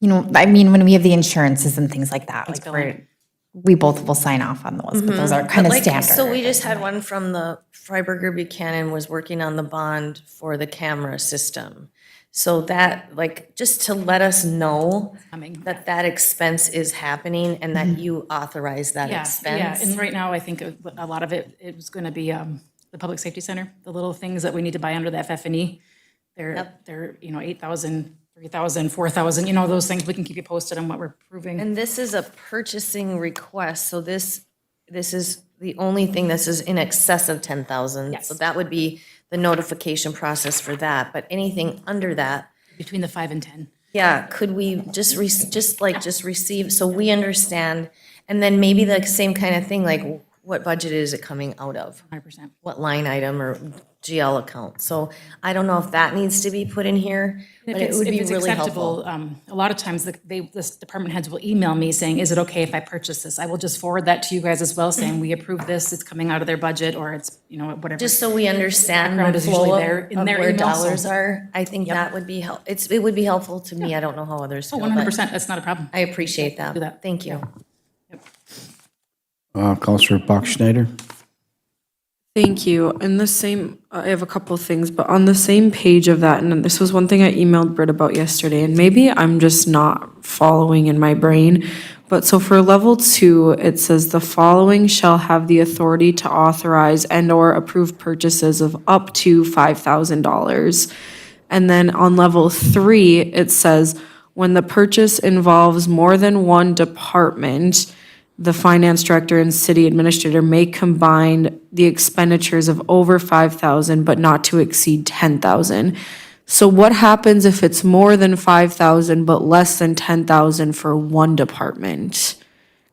When we have the insurances and things like that, That's like we both will sign off on those, but those are kind of Like, standard. so we just had one from the Freiberger Buchanan was working on the bond for the camera system. So that, like, just to let us know that expense is happening and that you authorize that Yeah, expense. and right now, I think a lot of it was going to be the Public Safety Center, the little things that we need to buy under the FF&E. They're 8,000, 3,000, 4,000, those things. We can keep you posted on what we're approving. And this is a purchasing request, so this is the only thing this is in excess of 10,000. Yes. So that would be the notification process for that, but anything under that, Between the 5 and 10. yeah, could we just receive, so we understand, and then maybe the same kind of thing, like what budget is it coming out of? 100%. What line item or GL account? So I don't know if that needs to be put in here, but it would be really helpful. A lot of times, this department heads will email me saying, is it okay if I purchase this? I will just forward that to you guys as well, saying, we approve this, it's coming out of their budget, or it's, whatever. Just so we understand Background the is usually flow there of in their where email, so- dollars are. I think that would be it would be helpful to me. I don't know how others feel, 100%, but that's not a problem. I appreciate that. Do that. Thank you. Counselor Bachschnider? Thank you. And the same, I have a couple of things, but on the same page of that, and this was one thing I emailed Britt about yesterday, and maybe I'm just not following in my brain. But so for level 2, it says the following shall have the authority to authorize and/or approve purchases of up to $5,000. And then on level 3, it says when the purchase involves more than one department, the finance director and city administrator may combine the expenditures of over 5,000 but not to exceed 10,000. So what happens if it's more than 5,000 but less than 10,000 for one department?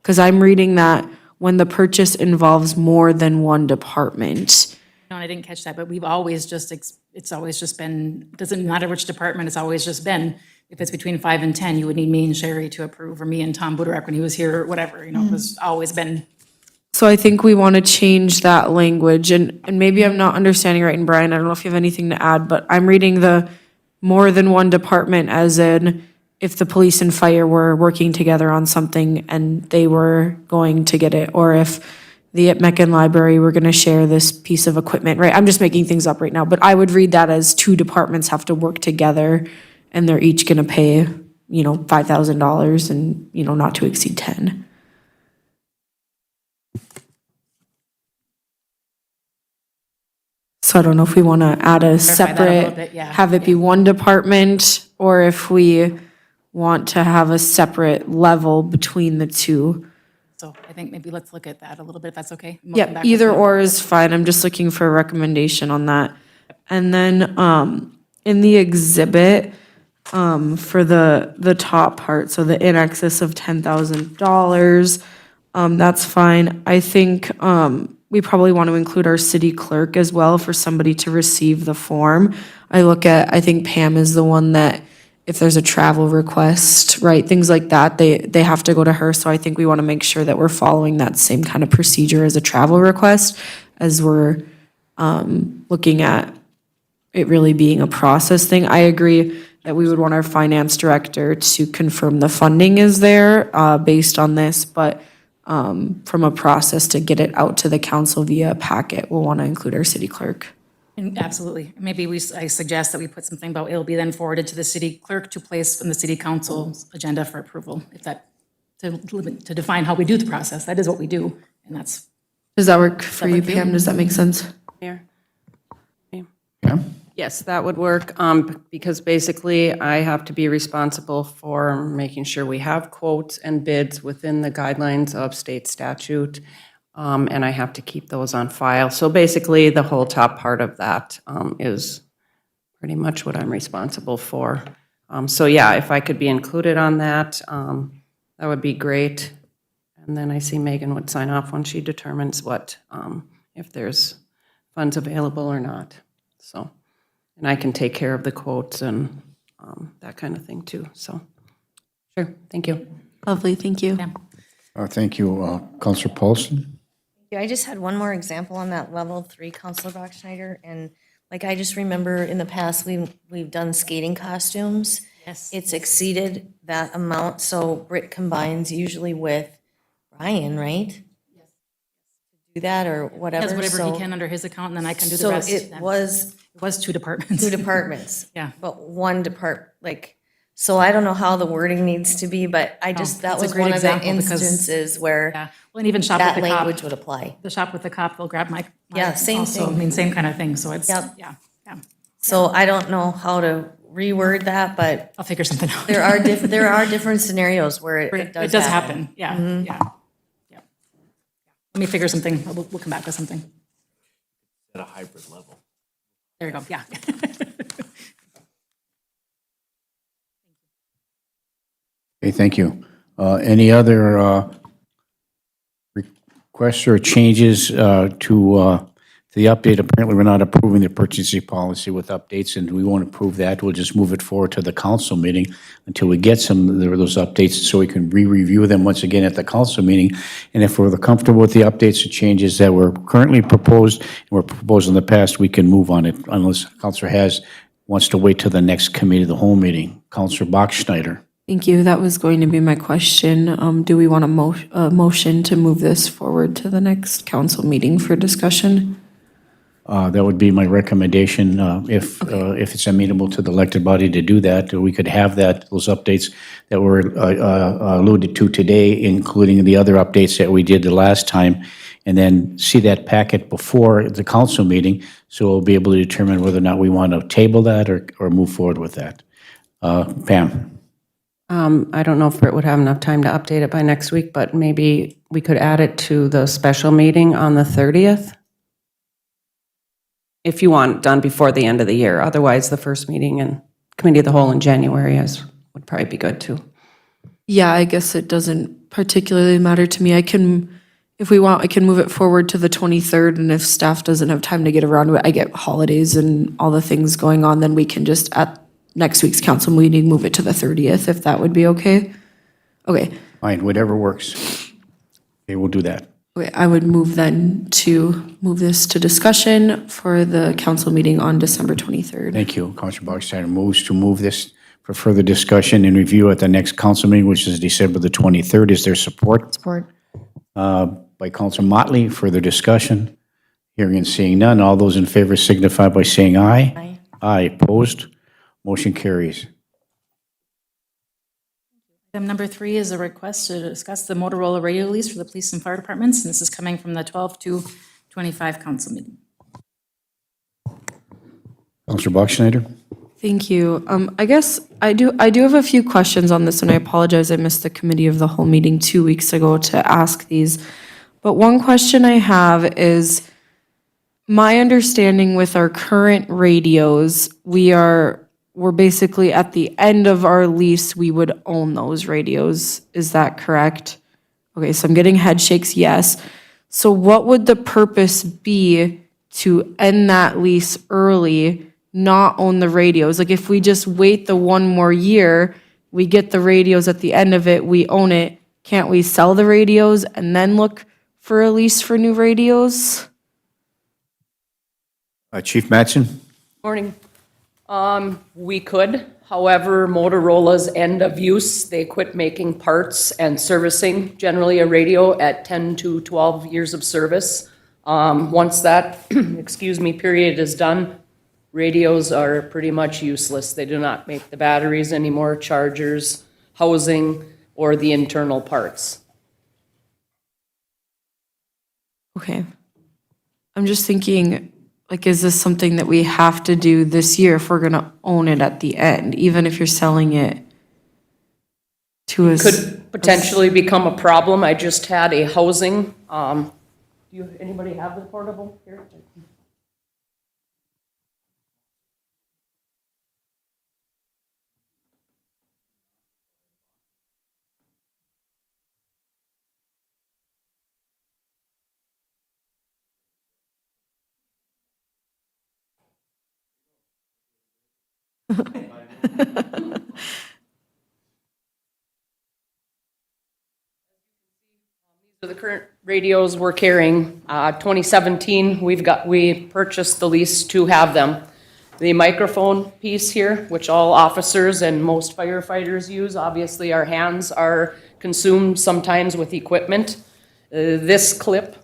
Because I'm reading that when the purchase involves more than one department. No, I didn't catch that, but we've always just, it's always just been, doesn't matter which department, it's always just been, if it's between 5 and 10, you would need me and Sherry to approve, or me and Tom Buderek when he was here, or whatever, it was always been. So I think we want to change that language, and maybe I'm not understanding right, and Brian, I don't know if you have anything to add, but I'm reading the more than one department as in if the police and fire were working together on something and they were going to get it, or if the Meccan Library were going to share this piece of equipment, right? I'm just making things up right now, but I would read that as 2 departments have to work together and they're each going to pay, $5,000 and, not to exceed 10. So I don't know if we want to add a that a little separate, bit, yeah. have it be one department, or if we want to have a separate level between the two. So I think maybe let's look at that a little bit, if that's okay. We'll come Yep, back with either that. or is fine. I'm just looking for a recommendation on that. And then in the exhibit, for the top part, so the in excess of $10,000, that's fine. I think we probably want to include our city clerk as well for somebody to receive the form. I think Pam is the one that, if there's a travel request, right, things like that, they have to go to her. So I think we want to make sure that we're following that same kind of procedure as a travel request, as we're looking at it really being a process thing. I agree that we would want our finance director to confirm the funding is there based on this, but from a process to get it out to the council via a packet, we'll want to include our city clerk. Absolutely. Maybe I suggest that we put something about it'll be then forwarded to the city clerk to place on the city council's agenda for approval, if that, to define how we do the process. That is what we do, and that's. Does that work for you, Pam? Does that make sense? Mayor? Yeah? Yes, that would work, because basically I have to be responsible for making sure we have quotes and bids within the guidelines of state statute, and I have to keep those on file. So basically, the whole top part of that is pretty much what I'm responsible for. So yeah, if I could be included on that, that would be great. And then I see Megan would sign off when she determines what, if there's funds available or not, so. And I can take care of the quotes and that kind of thing too, so. Sure, thank you. Lovely, thank you. Thank you, Counselor Paulson. Yeah, I just had one more example on that level 3, Counselor Bachschnider, and I just remember in the past, we've done skating costumes. Yes. It's exceeded that amount, so Britt combines usually with Ryan, right? Yes. Do that or whatever. Does whatever so- he can under his account, and then I can do the So rest. it was It was 2 departments. 2 departments. Yeah. But one so I don't know how the wording needs to be, but that that's a was great one of the example because- instances where Yeah, well, and even shop that with the cop. language would apply. The shop with the cop, they'll grab my. Yeah, same also, thing. I mean, same kind of thing, so it's, Yep. yeah. So I don't know how to reword that, but I'll figure something out. there are different scenarios where it does It does happen, yeah, yeah. Let me figure something, we'll come back with something. At a hybrid level. There you go, yeah. Okay, thank you. Any other requests or changes to the update. Apparently, we're not approving the purchasing policy with updates, and we won't approve that. We'll just move it forward to the council meeting until we get some of those updates so we can re-review them once again at the council meeting. And if we're comfortable with the updates or changes that were currently proposed and were proposed in the past, we can move on it unless Councilor wants to wait till the next committee of the whole meeting. Councilor Bachschnider. Thank you. That was going to be my question. Do we want a motion to move this forward to the next council meeting for discussion? That would be my recommendation, if it's amenable to the elected body to do that. We could have those updates that were alluded to today, including the other updates that we did the last time, and then see that packet before the council meeting, so we'll be able to determine whether or not we want to table that or move forward with that. Pam? I don't know if Britt would have enough time to update it by next week, but maybe we could add it to the special meeting on the 30th. If you want it done before the end of the year. Otherwise, the first meeting and committee of the whole in January would probably be good too. Yeah, I guess it doesn't particularly matter to me. If we want, I can move it forward to the 23rd, and if staff doesn't have time to get around to it, I get holidays and all the things going on, then we can just, at next week's council meeting, move it to the 30th, if that would be okay. Okay. Fine, whatever works. Okay, we'll do that. Okay, I would move then to move this to discussion for the council meeting on December 23rd. Thank you. Councilor Bachsteiner moves to move this for further discussion and review at the next council meeting, which is December the 23rd. Is there support? Support. By Councilor Motley. Further discussion? Hearing and seeing none. All those in favor signify by saying aye. Aye. Aye. Opposed? Motion carries. Item number 3 is a request to discuss the Motorola radio lease for the police and fire departments, and this is coming from the 12/2/25 council meeting. Councilor Bachsteiner? Thank you. I guess I do have a few questions on this, and I apologize, I missed the committee of the whole meeting 2 weeks ago to ask these. But one question I have is, my understanding with our current radios, we're basically at the end of our lease, we would own those radios. Is that correct? Okay, so I'm getting head shakes, yes. So what would the purpose be to end that lease early, not own the radios? Like, if we just wait the one more year, we get the radios at the end of it, we own it, can't we sell the radios and then look for a lease for new radios? Chief Mattson? Morning. We could, however, Motorola's end of use, they quit making parts and servicing generally a radio at 10 to 12 years of service. Once that, period is done, radios are pretty much useless. They do not make the batteries anymore, chargers, housing, or the internal parts. Okay. I'm just thinking, like, is this something that we have to do this year if we're gonna own it at the end, even if you're selling it to us? Could potentially become a problem. I just had a housing, anybody have the portable here? So the current radios we're carrying, 2017, we purchased the lease to have them. The microphone piece here, which all officers and most firefighters use, obviously our hands are consumed sometimes with equipment. This clip,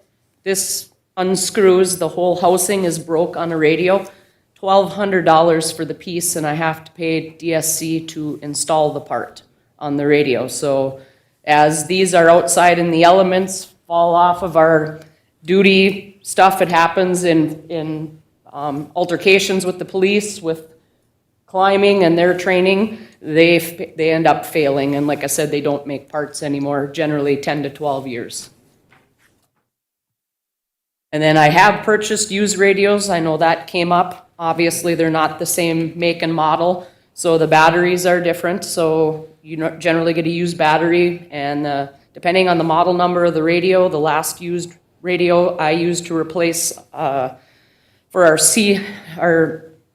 this unscrews, the whole housing is broke on a radio. $1,200 for the piece, and I have to pay DSC to install the part on the radio. So as these are outside in the elements, fall off of our duty stuff, it happens in altercations with the police, with climbing and their training, they end up failing. And like I said, they don't make parts anymore, generally 10 to 12 years. And then I have purchased used radios. I know that came up. Obviously, they're not the same make and model, so the batteries are different. So you generally get a used battery, and depending on the model number of the radio, the last used radio I used to replace, for our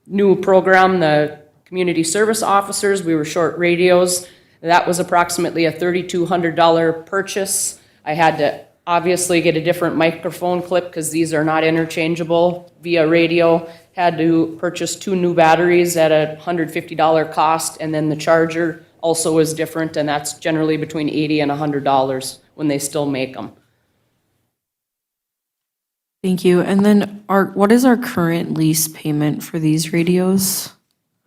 new program, the community service officers, we were short radios. That was approximately a $3,200 purchase. I had to obviously get a different microphone clip because these are not interchangeable via radio. Had to purchase 2 new batteries at a $150 cost, and then the charger also is different, and that's generally between $80 and $100 when they still make them. Thank you. And then what is our current lease payment for these radios?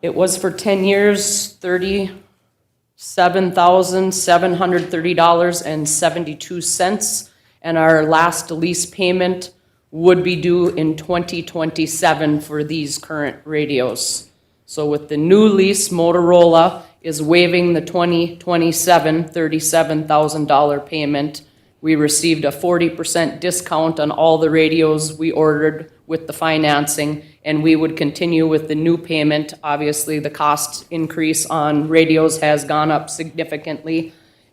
It was for 10 years, $37,730.72, and our last lease payment would be due in 2027 for these current radios. So with the new lease, Motorola is waiving the 2027 $37,000 payment. We received a 40% discount on all the radios we ordered with the financing, and we would continue with the new payment. Obviously, the cost increase on radios has gone up significantly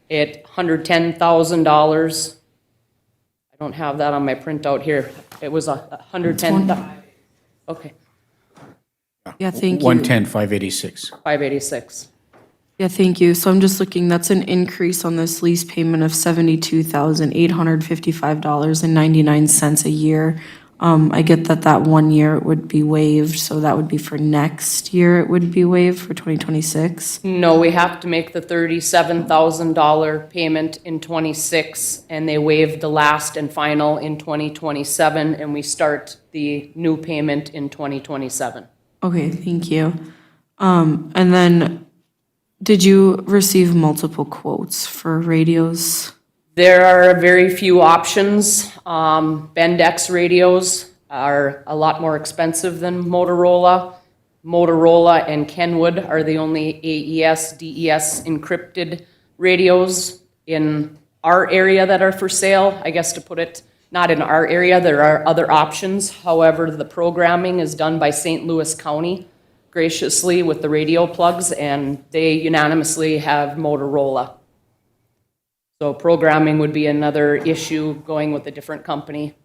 at $110,000. I don't have that on my printout here. It was $110,000. Okay, Yeah, thank you. 110,586. $586. Yeah, thank you. So I'm just looking, that's an increase on this lease payment of $72,855.99 a year. I get that 1 year it would be waived, so that would be for next year it would be waived for 2026? No, we have to make the $37,000 payment in '26, and they waived the last and final in 2027, and we start the new payment in 2027. Okay, thank you. And then, did you receive multiple quotes for radios? There are very few options. Bendix radios are a lot more expensive than Motorola. Motorola and Kenwood are the only AES, DES encrypted radios in our area that are for sale. I guess to put it, not in our area, there are other options. However, the programming is done by St. Louis County graciously with the radio plugs, and they unanimously have Motorola. So programming would be another issue, going with a different company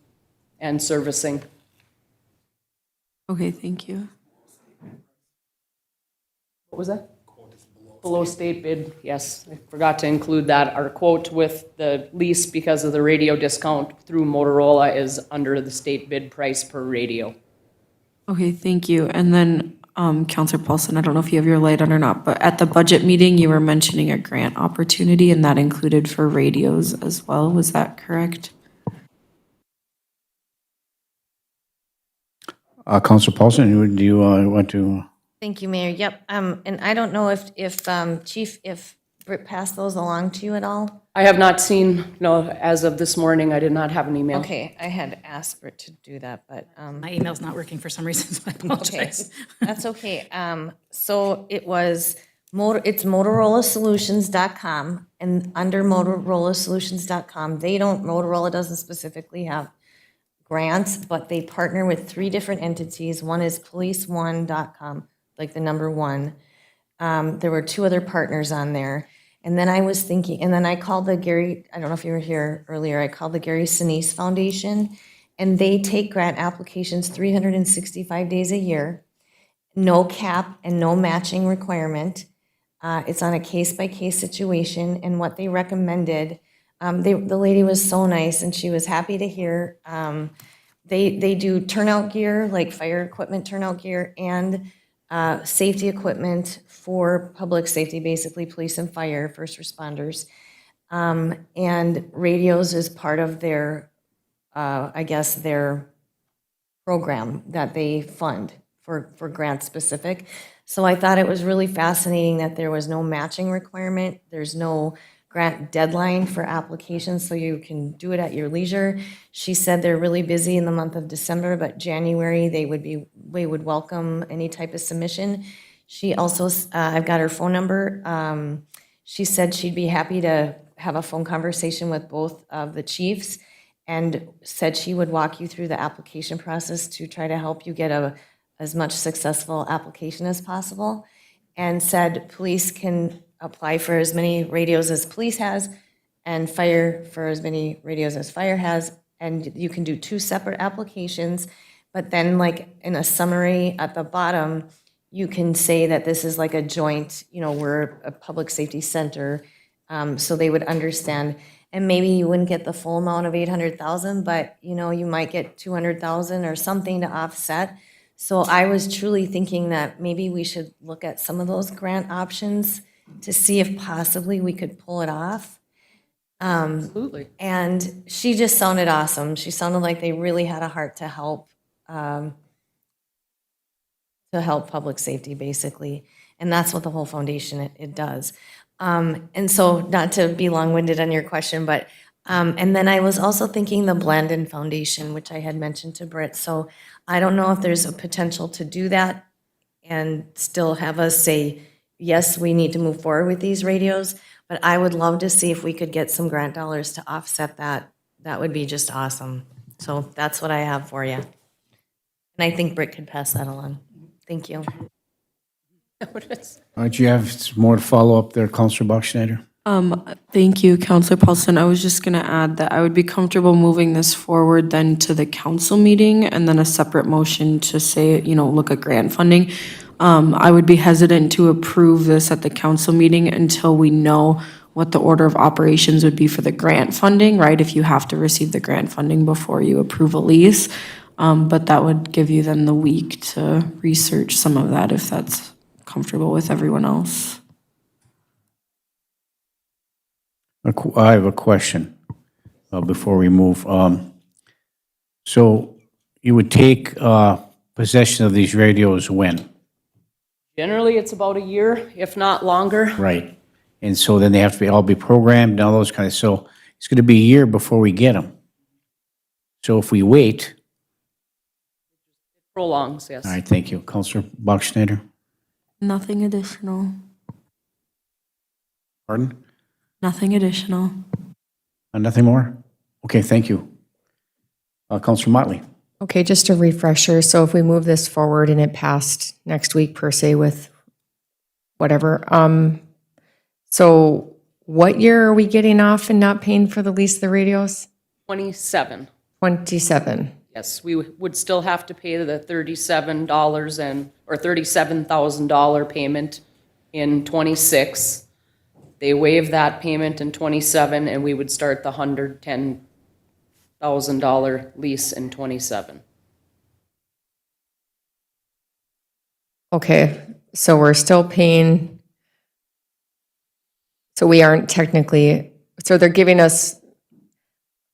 and servicing. Okay, thank you. What was that? Below state bid, yes. I forgot to include that. Our quote with the lease, because of the radio discount through Motorola, is under the state bid price per radio. Okay, thank you. And then, Counselor Paulson, I don't know if you have your light on or not, but at the budget meeting, you were mentioning a grant opportunity, and that included for radios as well. Was that correct? Councilor Paulson, do you want to? Thank you, Mayor. Yep, and I don't know if Chief, if Britt passed those along to you at all? I have not seen, no, as of this morning, I did not have an email. Okay, I had asked Britt to do that, but, My email's not working for some reason, so I okay, apologize. that's okay. So it's MotorolaSolutions.com, and under MotorolaSolutions.com, Motorola doesn't specifically have grants, but they partner with 3 different entities. One is PoliceOne.com, like the number 1. There were 2 other partners on there. And then I was thinking, and then I called the Gary, I don't know if you were here earlier, I called the Gary Sinise Foundation, and they take grant applications 365 days a year, no cap and no matching requirement. It's on a case-by-case situation, and what they recommended, the lady was so nice, and she was happy to hear. They do turnout gear, like fire equipment turnout gear, and safety equipment for public safety, basically police and fire, first responders. And radios is part of their, I guess, their program that they fund for grant specific. So I thought it was really fascinating that there was no matching requirement. There's no grant deadline for applications, so you can do it at your leisure. She said they're really busy in the month of December, but January they would welcome any type of submission. She also, I've got her phone number. She said she'd be happy to have a phone conversation with both of the chiefs, and said she would walk you through the application process to try to help you get as much successful application as possible, and said police can apply for as many radios as police has, and fire for as many radios as fire has, and you can do 2 separate applications, but then like in a summary at the bottom, you can say that this is like a joint, we're a public safety center, so they would understand. And maybe you wouldn't get the full amount of 800,000, but, you might get 200,000 or something to offset. So I was truly thinking that maybe we should look at some of those grant options to see if possibly we could pull it off. Absolutely. And she just sounded awesome. She sounded like they really had a heart to help public safety, basically. And that's what the whole foundation, it does. And so, not to be long-winded on your question, but, and then I was also thinking the Blandon Foundation, which I had mentioned to Britt. So I don't know if there's a potential to do that and still have us say, yes, we need to move forward with these radios, but I would love to see if we could get some grant dollars to offset that. That would be just awesome. So that's what I have for you. And I think Britt could pass that along. Thank you. All right, you have some more to follow up there, Counselor Bachschnider? Thank you, Counselor Paulson. I was just going to add that I would be comfortable moving this forward then to the council meeting and then a separate motion to say, look at grant funding. I would be hesitant to approve this at the council meeting until we know what the order of operations would be for the grant funding, right? If you have to receive the grant funding before you approve a lease. But that would give you then the week to research some of that if that's comfortable with everyone else. I have a question before we move. So you would take possession of these radios when? Generally, it's about a year, if not longer. Right. And so then they have to all be programmed and all those kind of, so it's going to be a year before we get them. So if we wait, Prolongs, yes. all right, thank you. Counselor Bachschnider? Nothing additional. Pardon? Nothing additional. Nothing more? Okay, thank you. Counselor Motley? Okay, just a refresher. So if we move this forward and it passed next week per se with whatever, so what year are we getting off and not paying for the lease of the radios? 27. 27. Yes, we would still have to pay the $37 or $37,000 payment in 26. They waive that payment in 27, and we would start the $110,000 lease in 27. Okay, so we're still paying, so we aren't technically, so they're giving us,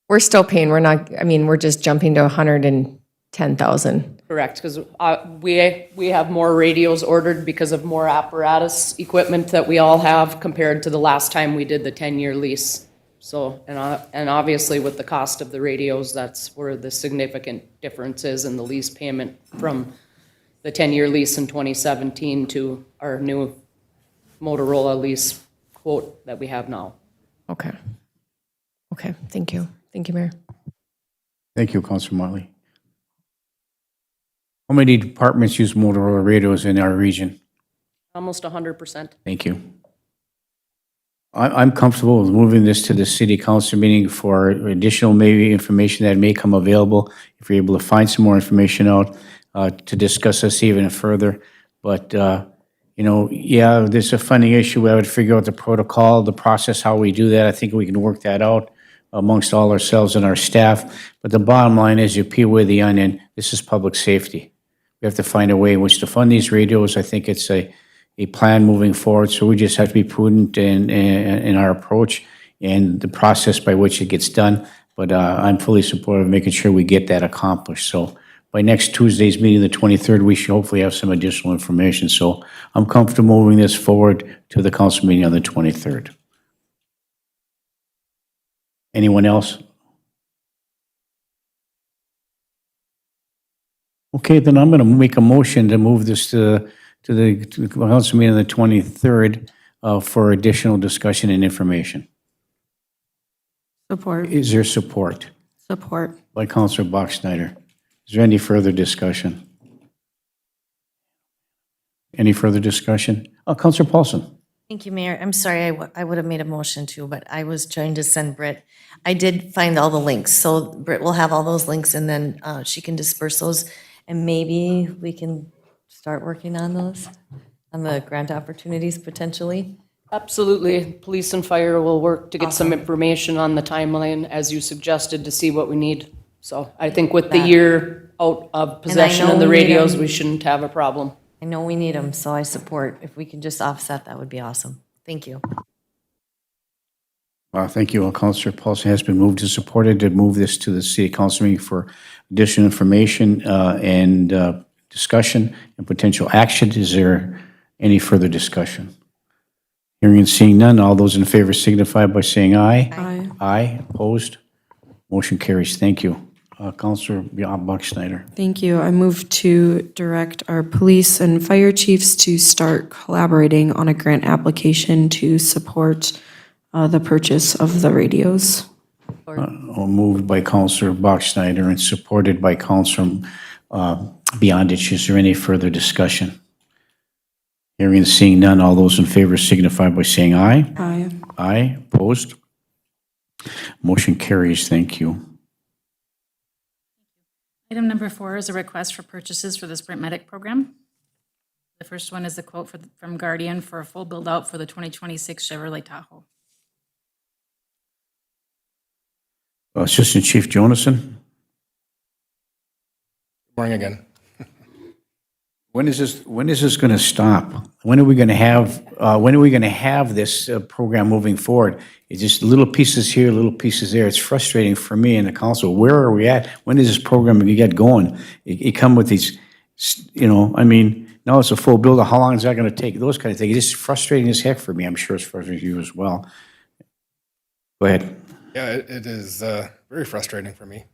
we're still paying, we're not, we're just jumping to 110,000. Correct, because we have more radios ordered because of more apparatus equipment that we all have compared to the last time we did the 10-year lease. So, and obviously with the cost of the radios, that's where the significant difference is in the lease payment from the 10-year lease in 2017 to our new Motorola lease quote that we have now. Okay. Okay, thank you. Thank you, Mayor. Thank you, Counselor Motley. How many departments use Motorola radios in our region? Almost 100%. Thank you. I'm comfortable with moving this to the city council meeting for additional maybe information that may come available. If you're able to find some more information out to discuss this even further. But, yeah, there's a funding issue. I would figure out the protocol, the process, how we do that. I think we can work that out amongst all ourselves and our staff. But the bottom line is you peel away the onion. This is public safety. We have to find a way in which to fund these radios. I think it's a plan moving forward, so we just have to be prudent in our approach and the process by which it gets done. But I'm fully supportive of making sure we get that accomplished. So by next Tuesday's meeting, the 23rd, we should hopefully have some additional information. So I'm comfortable moving this forward to the council meeting on the 23rd. Anyone else? Okay, then I'm going to make a motion to move this to the council meeting on the 23rd for additional discussion and information. Support. Is there support? Support. By Councilor Bachschnider. Is there any further discussion? Any further discussion? Councilor Paulson. Thank you, Mayor. I'm sorry, I would have made a motion too, but I was trying to send Britt. I did find all the links, so Britt will have all those links and then she can disperse those. And maybe we can start working on those, on the grant opportunities potentially. Absolutely. Police and fire will work to get some information on the timeline, as you suggested, to see what we need. So I think with the year out of possession know of the we need radios, 'em. we shouldn't have a problem. I know we need them, so I support. If we can just offset, that would be awesome. Thank you. Thank you. Counselor Paulson has been moved and supported to move this to the city council meeting for additional information and discussion and potential action. Is there any further discussion? Hearing and seeing none, all those in favor signify by saying aye. Aye. Aye, opposed? Motion carries. Thank you. Counselor Buckschneider. Thank you. I move to direct our police and fire chiefs to start collaborating on a grant application to support the purchase of the radios. Moved by Counselor Buckschneider and supported by Counselor Beyondich. Is there any further discussion? Hearing and seeing none, all those in favor signify by saying aye. Aye. Aye, opposed? Motion carries. Thank you. Item number 4 is a request for purchases for the Sprint Medic program. The first one is the quote from Guardian for a full build-out for the 2026 Chevrolet Tahoe. Assistant Chief Jonason, Morning again. when is this going to stop? When are we going to have this program moving forward? It's just little pieces here, little pieces there. It's frustrating for me and the council. Where are we at? When is this program going to get going? It come with these, now it's a full build. How long is that going to take? Those kind of things. It's just frustrating as heck for me. I'm sure it's frustrating you as well. Go ahead. Yeah, it is very frustrating for me.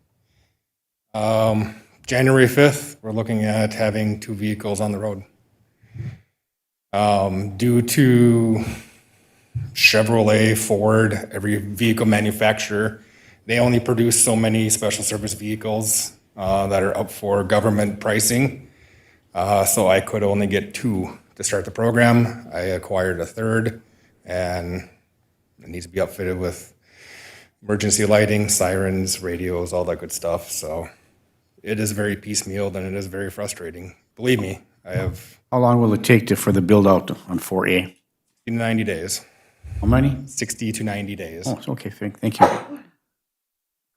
January 5th, we're looking at having 2 vehicles on the road. Due to Chevrolet, Ford, every vehicle manufacturer, they only produce so many special service vehicles that are up for government pricing. So I could only get 2 to start the program. I acquired a 3rd, and it needs to be outfitted with emergency lighting, sirens, radios, all that good stuff. So it is very piecemeal and it is very frustrating. Believe me, I have How long will it take for the build out on 4A? 90 days, How many? 60 to 90 days. Oh, it's okay. Thank you.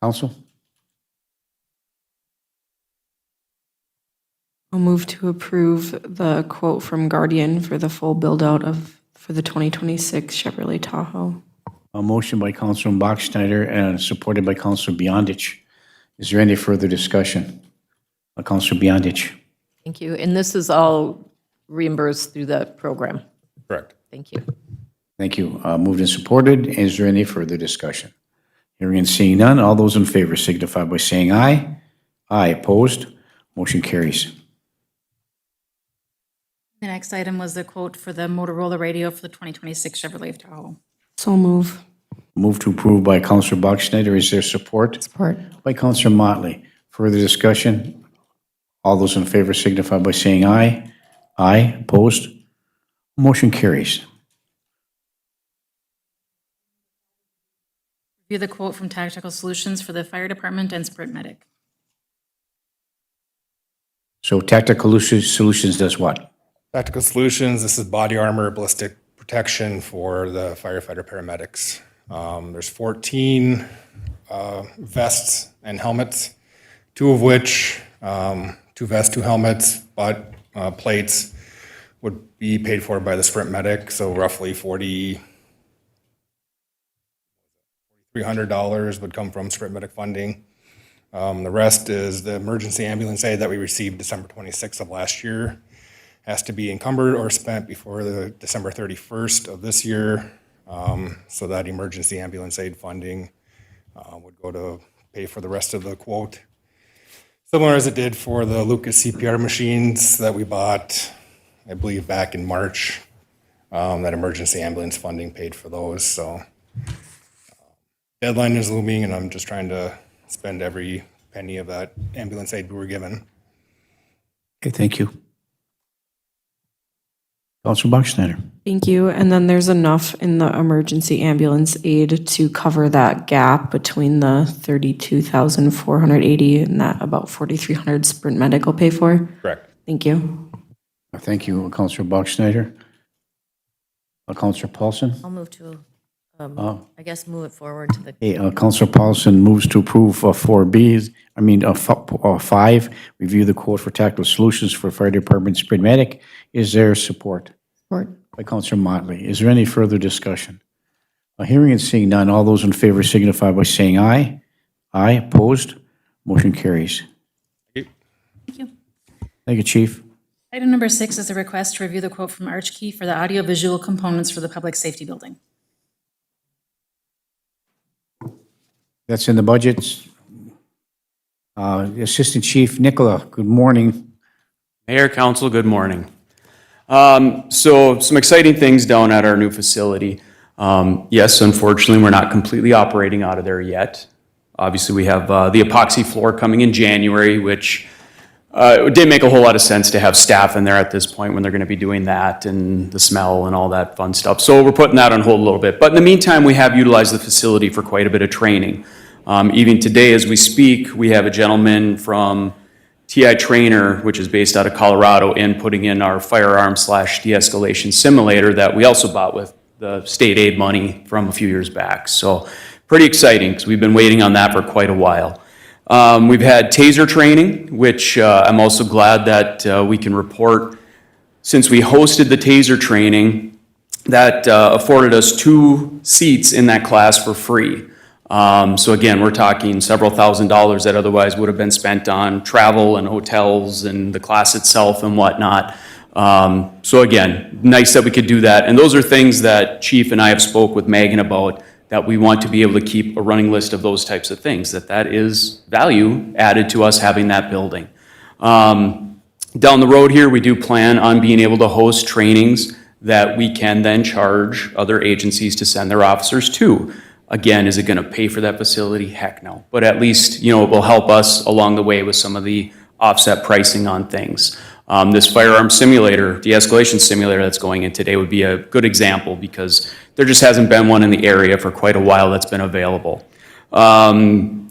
Council? I'll move to approve the quote from Guardian for the full build-out for the 2026 Chevrolet Tahoe. A motion by Councilor Bachschneider and supported by Councilor Beyondich. Is there any further discussion? Councilor Beyondich. Thank you. And this is all reimbursed through the program. Correct. Thank you. Thank you. Moved and supported. Is there any further discussion? Hearing and seeing none, all those in favor signify by saying aye. Aye, opposed? Motion carries. The next item was the quote for the Motorola radio for the 2026 Chevrolet Tahoe. So move. Move to approve by Councilor Bachschneider. Is there support? Support. By Councilor Motley. Further discussion? All those in favor signify by saying aye. Aye, opposed? Motion carries. Review the quote from Tactical Solutions for the fire department and Sprint Medic. So Tactical Solutions does what? Tactical Solutions, this is body armor, ballistic protection for the firefighter paramedics. There's 14 vests and helmets, 2 of which, 2 vests, 2 helmets, but plates would be paid for by the Sprint Medic, so roughly $4,300 would come from Sprint Medic funding. The rest is the emergency ambulance aid that we received December 26th of last year. Has to be encumbered or spent before the December 31st of this year. So that emergency ambulance aid funding would go to pay for the rest of the quote. Similar as it did for the Lucas CPR machines that we bought, I believe back in March. That emergency ambulance funding paid for those. So deadline is looming and I'm just trying to spend every penny of that ambulance aid we were given. Okay, thank you. Counselor Buckschneider. Thank you. And then there's enough in the emergency ambulance aid to cover that gap between the 32,480 and that about 4,300 Sprint Medical pay for? Correct. Thank you. Thank you, Counselor Buckschneider. Counselor Paulson. I'll move to, I guess, move it forward to the, Okay, Counselor Paulson moves to approve 5, review the quote for tactical solutions for Fire Department Sprint Medic. Is there support? Support. By Counselor Motley. Is there any further discussion? Hearing and seeing none, all those in favor signify by saying aye. Aye, opposed? Motion carries. Thank you. Thank you, Chief. Item number 6 is a request to review the quote from Archkey for the audiovisual components for the public safety building. That's in the budgets. Assistant Chief Nicola, good morning. Mayor, council, good morning. So some exciting things down at our new facility. Yes, unfortunately, we're not completely operating out of there yet. Obviously, we have the epoxy floor coming in January, which it didn't make a whole lot of sense to have staff in there at this point when they're going to be doing that and the smell and all that fun stuff. So we're putting that on hold a little bit. But in the meantime, we have utilized the facility for quite a bit of training. Even today, as we speak, we have a gentleman from TI Trainer, which is based out of Colorado, putting in our firearm/de-escalation simulator that we also bought with the state aid money from a few years back. So pretty exciting because we've been waiting on that for quite a while. We've had TASER training, which I'm also glad that we can report, since we hosted the TASER training, that afforded us 2 seats in that class for free. So again, we're talking several $1,000s that otherwise would have been spent on travel and hotels and the class itself and whatnot. So again, nice that we could do that. And those are things that Chief and I have spoke with Megan about, that we want to be able to keep a running list of those types of things, that is value added to us having that building. Down the road here, we do plan on being able to host trainings that we can then charge other agencies to send their officers to. Again, is it going to pay for that facility? Heck no. But at least, it will help us along the way with some of the offset pricing on things. This firearm simulator, de-escalation simulator that's going in today would be a good example because there just hasn't been one in the area for quite a while that's been available. Katie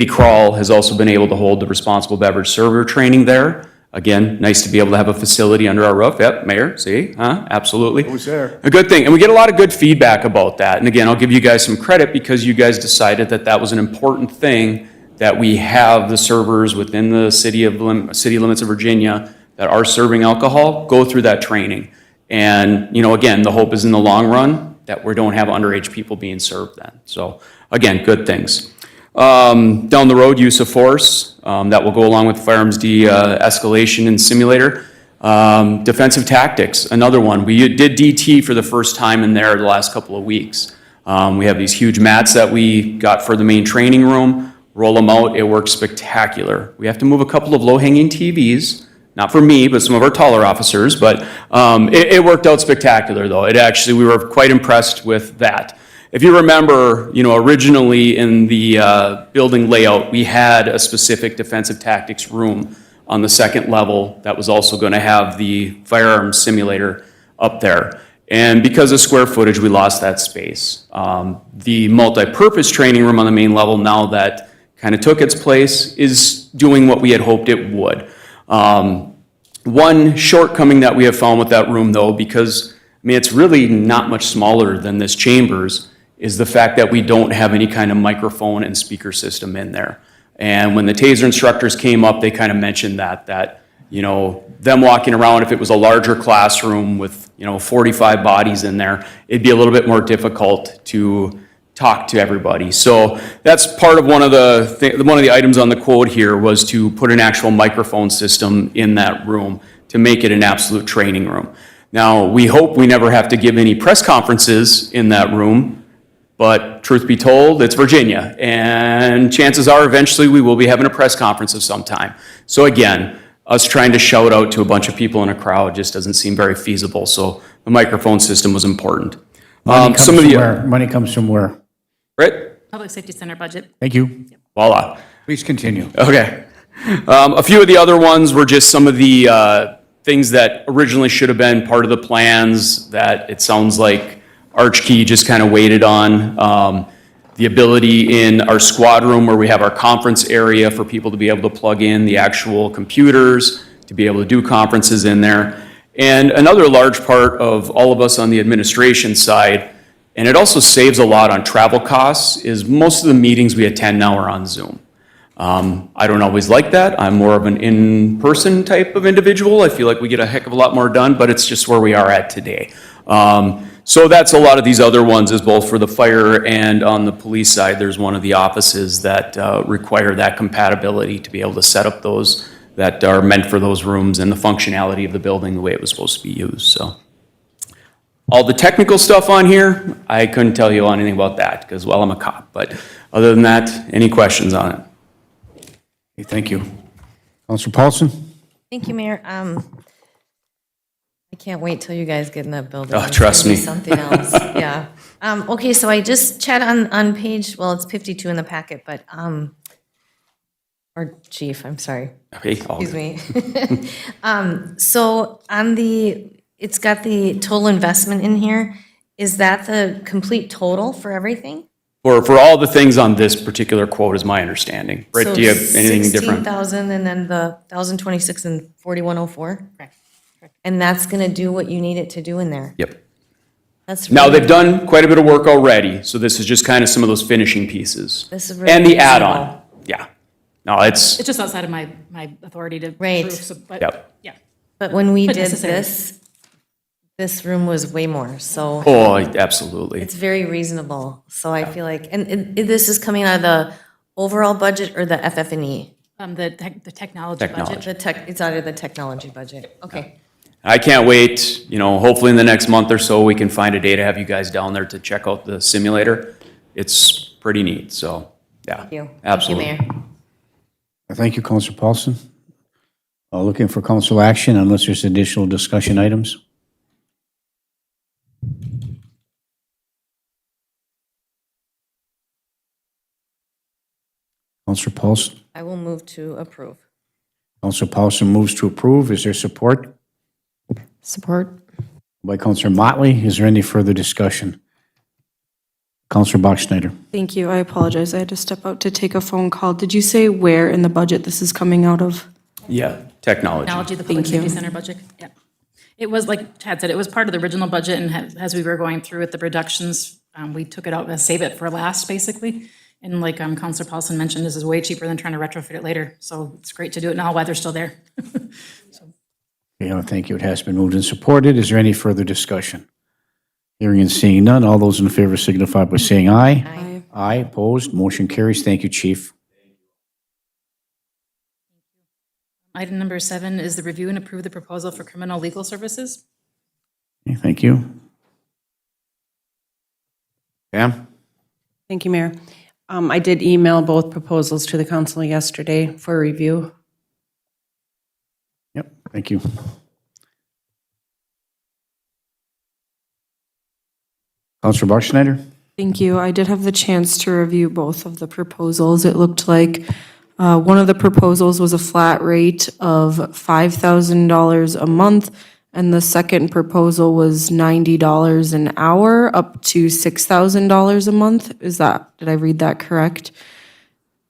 Krall has also been able to hold the responsible beverage server training there. Again, nice to be able to have a facility under our roof. Yep, Mayor, see, absolutely. Who's there? A good thing. And we get a lot of good feedback about that. And again, I'll give you guys some credit because you guys decided that that was an important thing, that we have the servers within the city limits of Virginia that are serving alcohol go through that training. And, again, the hope is in the long run that we don't have underage people being served then. So, again, good things. Down the road, use of force, that will go along with firearms de-escalation and simulator. Defensive tactics, another one. We did DT for the first time in there the last couple of weeks. We have these huge mats that we got for the main training room. Roll them out, it works spectacular. We have to move a couple of low-hanging TVs, not for me, but some of our taller officers, but it worked out spectacular though. We were quite impressed with that. If you remember, originally in the building layout, we had a specific defensive tactics room on the second level that was also going to have the firearm simulator up there. And because of square footage, we lost that space. The multi-purpose training room on the main level, now that kind of took its place, is doing what we had hoped it would. One shortcoming that we have found with that room though, because it's really not much smaller than this chambers, is the fact that we don't have any kind of microphone and speaker system in there. And when the TASER instructors came up, they kind of mentioned that them walking around, if it was a larger classroom with 45 bodies in there, it'd be a little bit more difficult to talk to everybody. So that's part of one of the items on the quote here, was to put an actual microphone system in that room to make it an absolute training room. Now, we hope we never have to give any press conferences in that room, but truth be told, it's Virginia, and chances are eventually we will be having a press conference of some time. So again, us trying to shout out to a bunch of people in a crowd just doesn't seem very feasible, so the microphone system was important. Money comes from where? Right? Public Safety Center budget. Thank you. Voila. Please continue. Okay. A few of the other ones were just some of the things that originally should have been part of the plans that it sounds like Archkey just kind of waited on. The ability in our squad room where we have our conference area for people to be able to plug in the actual computers, to be able to do conferences in there. And another large part of all of us on the administration side, and it also saves a lot on travel costs, is most of the meetings we attend now are on Zoom. I don't always like that. I'm more of an in-person type of individual. I feel like we get a heck of a lot more done, but it's just where we are at today. So that's a lot of these other ones, is both for the fire and on the police side, there's one of the offices that require that compatibility to be able to set up those that are meant for those rooms and the functionality of the building the way it was supposed to be used, so. All the technical stuff on here, I couldn't tell you anything about that, because, well, I'm a cop, but other than that, any questions on it? Okay, thank you. Counselor Paulson? Thank you, Mayor. I can't wait till you guys get in that building. Oh, It's trust gonna be me. Something else, yeah. Okay, so I just chat on page, well, it's 52 in the packet, but, or chief, I'm sorry. Okay, all Excuse good. me. So on it's got the total investment in here. Is that the complete total for everything? For all the things on this particular quote is my understanding. Brett, do you have anything different? 16,000 and then the 1,026 and 4,104? Correct. And that's gonna do what you need it to do in there? Yep. That's Now, really- they've done quite a bit of work already, so this is just kind of some of those finishing pieces. This is really And the reasonable. add-on, yeah. No, it's, It's just outside of my authority to Right. approve, so, but, Yep. yeah. But when we But did necessary. this room was way more, so oh, absolutely. it's very reasonable. So I feel like, and this is coming out of the overall budget or the FF&E? The technology budget. Technology. It's out of the technology budget, okay. I can't wait, hopefully in the next month or so, we can find a day to have you guys down there to check out the simulator. It's pretty neat, so, yeah. Thank you. Absolutely. Thank you, Mayor. Thank you, Counselor Paulson. Looking for council action unless there's additional discussion items. Counselor Paulson? I will move to approve. Counselor Paulson moves to approve. Is there support? Support. By Counselor Motley. Is there any further discussion? Counselor Bachschnider. Thank you. I apologize. I had to step out to take a phone call. Did you say where in the budget this is coming out of? Yeah, technology. Technology, the Public Safety Center budget, yeah. It was, like Chad said, it was part of the original budget, and as we were going through with the reductions, we took it out, save it for last, basically. And like Counselor Paulson mentioned, this is way cheaper than trying to retrofit it later, so it's great to do it now while they're still there. Thank you. It has been moved and supported. Is there any further discussion? Hearing and seeing none, all those in favor signify by saying aye. Aye. Aye, opposed, motion carries. Thank you, Chief. Item number 7 is the review and approve the proposal for criminal legal services. Okay, thank you. Pam? Thank you, Mayor. I did email both proposals to the council yesterday for review. Yep, thank you. Counselor Bachschnider? Thank you. I did have the chance to review both of the proposals. It looked like one of the proposals was a flat rate of $5,000 a month, and the second proposal was $90 an hour, up to $6,000 a month. Did I read that correct?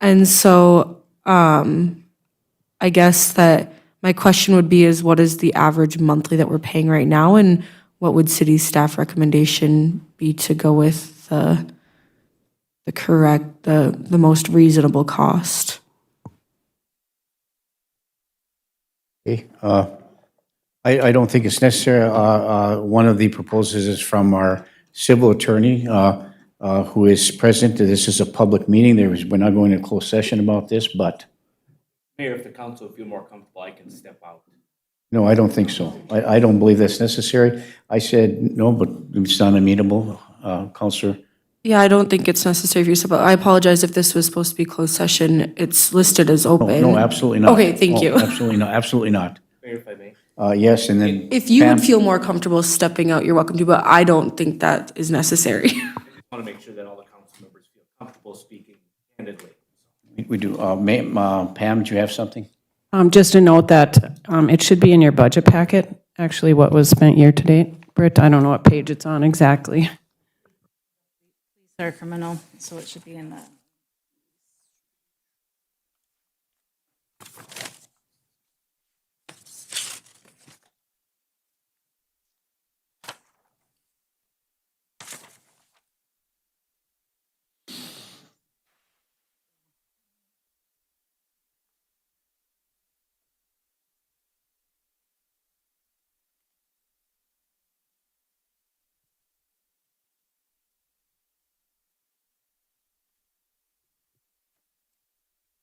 And so I guess that my question would be is what is the average monthly that we're paying right now, and what would city staff recommendation be to go with the most reasonable cost? Okay, I don't think it's necessary. One of the proposals is from our civil attorney, who is present. This is a public meeting. We're not going to close session about this, but Mayor, if the council feel more comfortable, I can step out. no, I don't think so. I don't believe that's necessary. I said no, but it's not amenable. Counselor? Yeah, I don't think it's necessary for you to, but I apologize if this was supposed to be closed session. It's listed as open. No, absolutely not. Okay, thank No, you. Absolutely not, absolutely not. Mayor, if I may. Yes, and then. If you Pam? would feel more comfortable stepping out, you're welcome to, but I don't think that is necessary. I want to make sure that all the council members feel comfortable speaking candidly. We do. Pam, do you have something? Just a note that it should be in your budget packet, actually, what was spent year-to-date. Britt, I don't know what page it's on exactly. They're criminal, so it should be in that.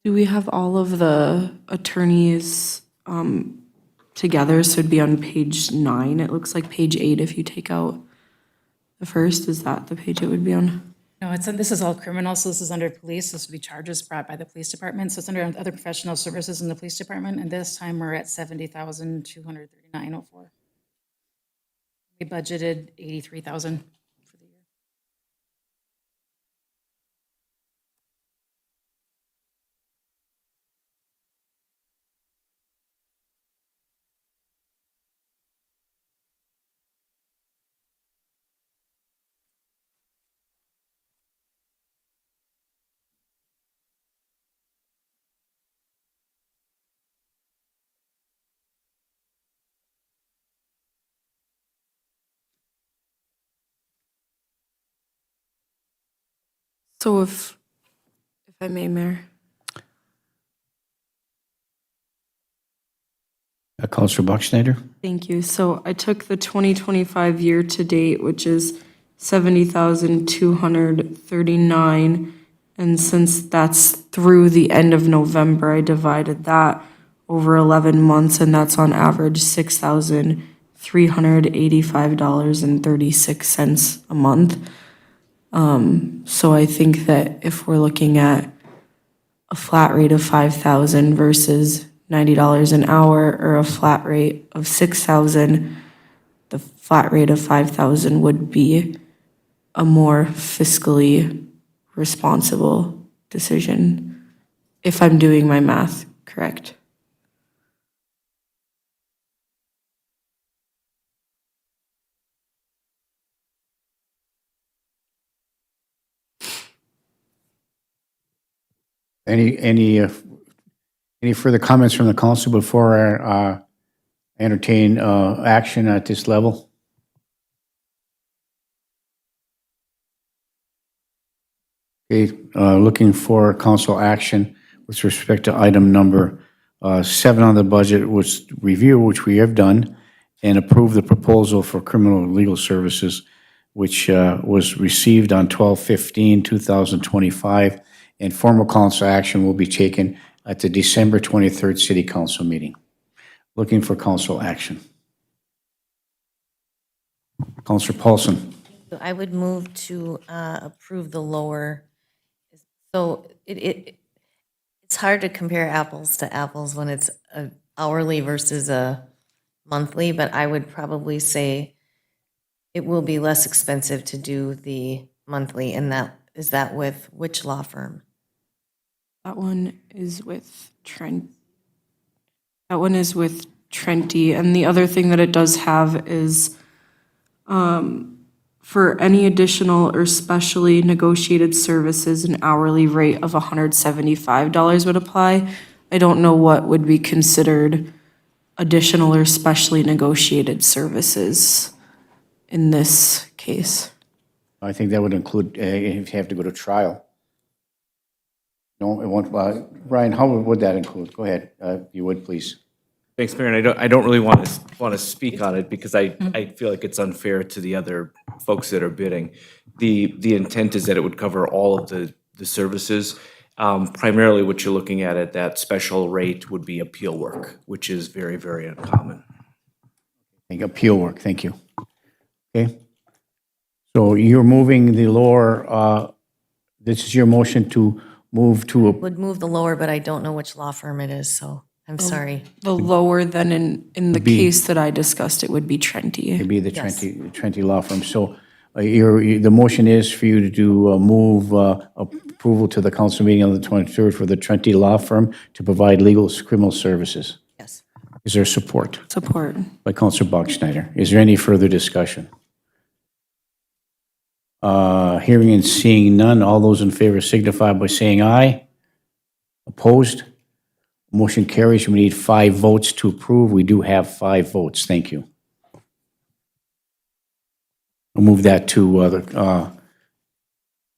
Do we have all of the attorneys together? So it'd be on page 9. It looks like page 8 if you take out the first. Is that the page it would be on? No, this is all criminal, so this is under police. This would be charges brought by the police department. So it's under other professional services in the police department, and this time we're at $70,239.04. We budgeted $83,000 for the year. So if I may, Mayor. Counselor Buckschneider? Thank you. So I took the 2025 year-to-date, which is 70,239, and since that's through the end of November, I divided that over 11 months, and that's on average $6,385.36 a month. So I think that if we're looking at a flat rate of $5,000 versus $90 an hour, or a flat rate of $6,000, the flat rate of $5,000 would be a more fiscally responsible decision, if I'm doing my math correct. Any further comments from the council before I entertain action at this level? Okay, looking for council action with respect to item number 7 on the budget, was review, which we have done, and approve the proposal for criminal legal services, which was received on 12/15/2025, and formal council action will be taken at the December 23rd City Council meeting. Looking for council action. Councilor Paulson. So I would move to approve the lower. So it's hard to compare apples to apples when it's a hourly versus a monthly, but I would probably say it will be less expensive to do the monthly, and is that with which law firm? That one is with Trent. That one is with Trenti, and the other thing that it does have is for any additional or specially negotiated services, an hourly rate of $175 would apply. I don't know what would be considered additional or specially negotiated services in this case. I think that would include if you have to go to trial. No, it won't, Ryan, how would that include? Go ahead, if you would, please. Thanks, Mayor, and I don't really want to speak on it because I feel like it's unfair to the other folks that are bidding. The intent is that it would cover all of the services. Primarily what you're looking at that special rate would be appeal work, which is very, very uncommon. I think appeal work, thank you. Okay. So you're moving the lower, this is your motion to move to, Would move the lower, but I don't know which law firm it is, so I'm sorry. The lower than in the case that I discussed, it would be Trenti. it'd be the Trenti law firm. So the motion is for you to move approval to the council meeting on the 23rd for the Trenti Law Firm to provide legal criminal services. Yes. Is there support? Support. By Counselor Bachschnider. Is there any further discussion? Hearing and seeing none, all those in favor signify by saying aye. Opposed? Motion carries. We need 5 votes to approve. We do have 5 votes. Thank you. I'll move that to the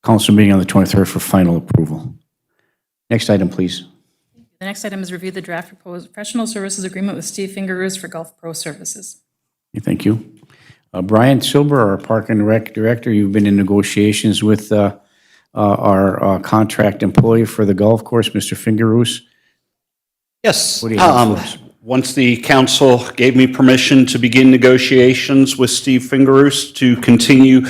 council meeting on the 23rd for final approval. Next item, please. The next item is review the draft proposed professional services agreement with Steve Fingeroos for Gulf Pro Services. Thank you. Brian Silber, our Park and Rec Director, you've been in negotiations with our contract employee for the golf course, Mr. Fingeroos. Yes. What do you have for us? Once the council gave me permission to begin negotiations with Steve Fingeroos to continue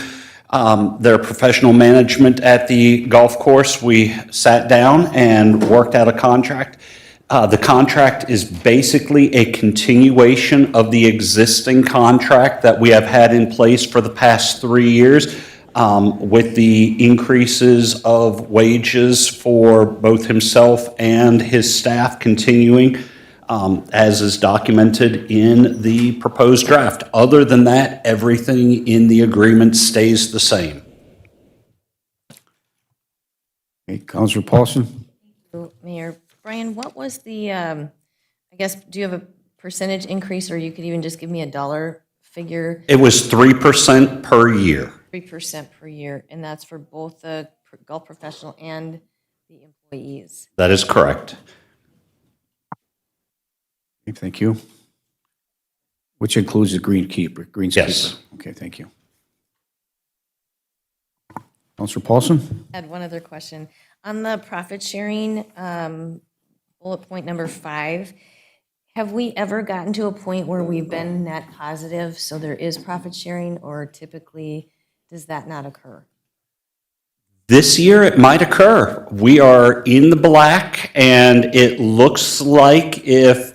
their professional management at the golf course, we sat down and worked out a contract. The contract is basically a continuation of the existing contract that we have had in place for the past 3 years, with the increases of wages for both himself and his staff continuing, as is documented in the proposed draft. Other than that, everything in the agreement stays the same. Okay, Councilor Paulson? Mayor, Brian, what was the, I guess, do you have a percentage increase, or you could even just give me a dollar figure? It was 3% per year. 3% per year, and that's for both the golf professional and the employees. That is correct. Okay, thank you. Which includes the greenskeeper. Yes. Okay, thank you. Councilor Paulson? I had one other question. On the profit sharing, bullet point number 5, have we ever gotten to a point where we've been net positive, so there is profit sharing, or typically does that not occur? This year, it might occur. We are in the black, and it looks like if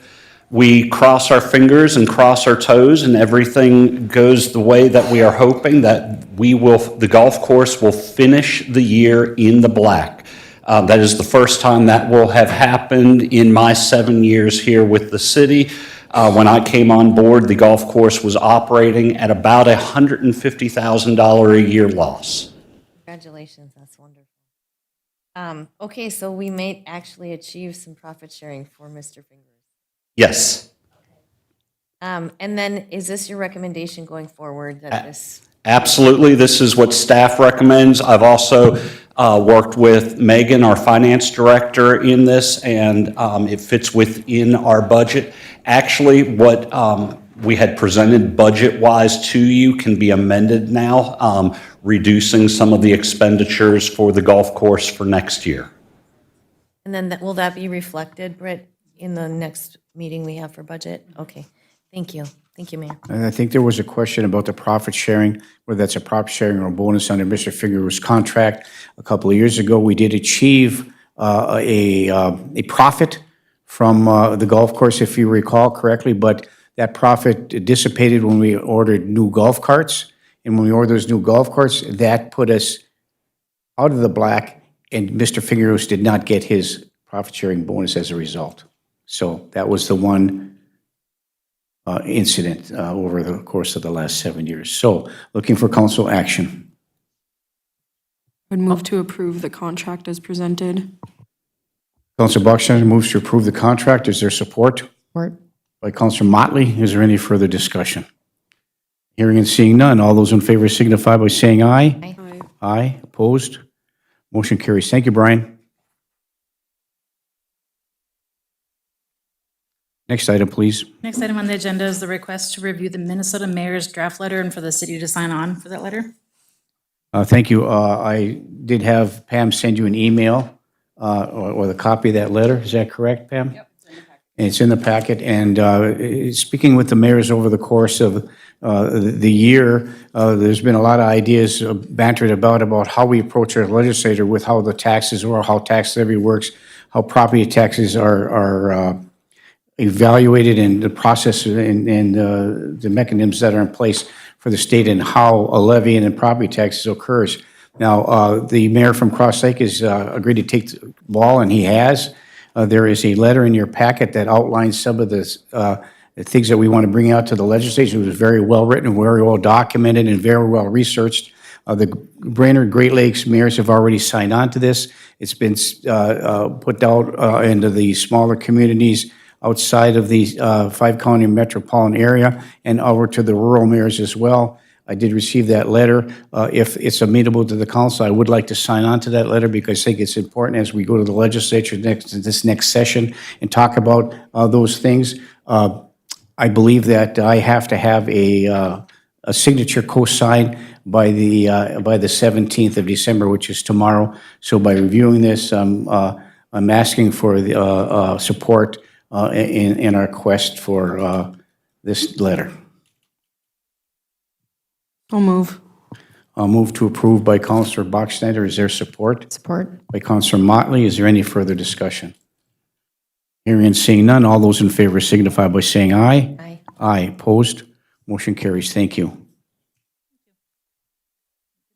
we cross our fingers and cross our toes and everything goes the way that we are hoping, that the golf course will finish the year in the black. That is the first time that will have happened in my 7 years here with the city. When I came on board, the golf course was operating at about $150,000 a year loss. Congratulations, that's wonderful. Okay, so we may actually achieve some profit sharing for Mr. Fingers. Yes. And then, is this your recommendation going forward, that this? Absolutely. This is what staff recommends. I've also worked with Megan, our finance director, in this, and it fits within our budget. Actually, what we had presented budget-wise to you can be amended now, reducing some of the expenditures for the golf course for next year. And then will that be reflected, Britt, in the next meeting we have for budget? Okay, thank you. Thank you, Mayor. And I think there was a question about the profit sharing, whether that's a profit sharing or a bonus under Mr. Fingeroos' contract. A couple of years ago, we did achieve a profit from the golf course, if you recall correctly, but that profit dissipated when we ordered new golf carts. And when we ordered those new golf carts, that put us out of the black, and Mr. Fingeroos did not get his profit sharing bonus as a result. So that was the one incident over the course of the last 7 years. So looking for council action. Would move to approve the contract as presented. Councilor Bachschnider moves to approve the contract. Is there support? Support. By Councilor Motley. Is there any further discussion? Hearing and seeing none. All those in favor signify by saying aye. Aye. Aye. Opposed? Motion carries. Thank you, Brian. Next item, please. Next item on the agenda is the request to review the Minnesota Mayor's draft letter and for the city to sign on for that letter. Thank you. I did have Pam send you an email or the copy of that letter. Is that correct, Pam? Yep. It's in the packet. And speaking with the mayors over the course of the year, there's been a lot of ideas bantered about how we approach our legislator with how the taxes or how tax levy works, how property taxes are evaluated, and the process and the mechanisms that are in place for the state and how a levy and property taxes occurs. Now, the mayor from Cross Lake has agreed to take the ball, and he has. There is a letter in your packet that outlines some of the things that we want to bring out to the legislature. It was very well written, very well documented, and very well researched. The Brainerd Great Lakes mayors have already signed on to this. It's been put out into the smaller communities outside of the five-county metropolitan area and over to the rural mayors as well. I did receive that letter. If it's amenable to the council, I would like to sign on to that letter because I think it's important as we go to the legislature this next session and talk about those things. I believe that I have to have a signature co-signed by the 17th of December, which is tomorrow. So by reviewing this, I'm asking for the support in our quest for this letter. I'll move. I'll move to approve by Councilor Bachschnider. Is there support? Support. By Councilor Motley. Is there any further discussion? Hearing and seeing none, all those in favor signify by saying aye. Aye. Aye. Opposed? Motion carries. Thank you.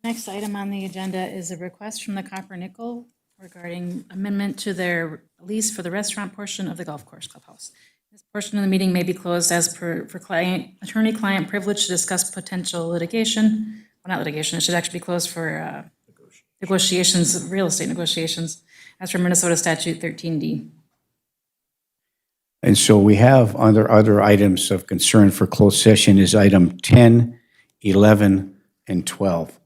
Next item on the agenda is a request from the Copper Nickel regarding amendment to their lease for the restaurant portion of the golf course clubhouse. This portion of the meeting may be closed as per for attorney-client privilege to discuss potential litigation. Well, not litigation, it should actually be closed for negotiations, real estate negotiations, as per Minnesota Statute 13D. And so we have other items of concern for closed session is item 10, 11, and 12.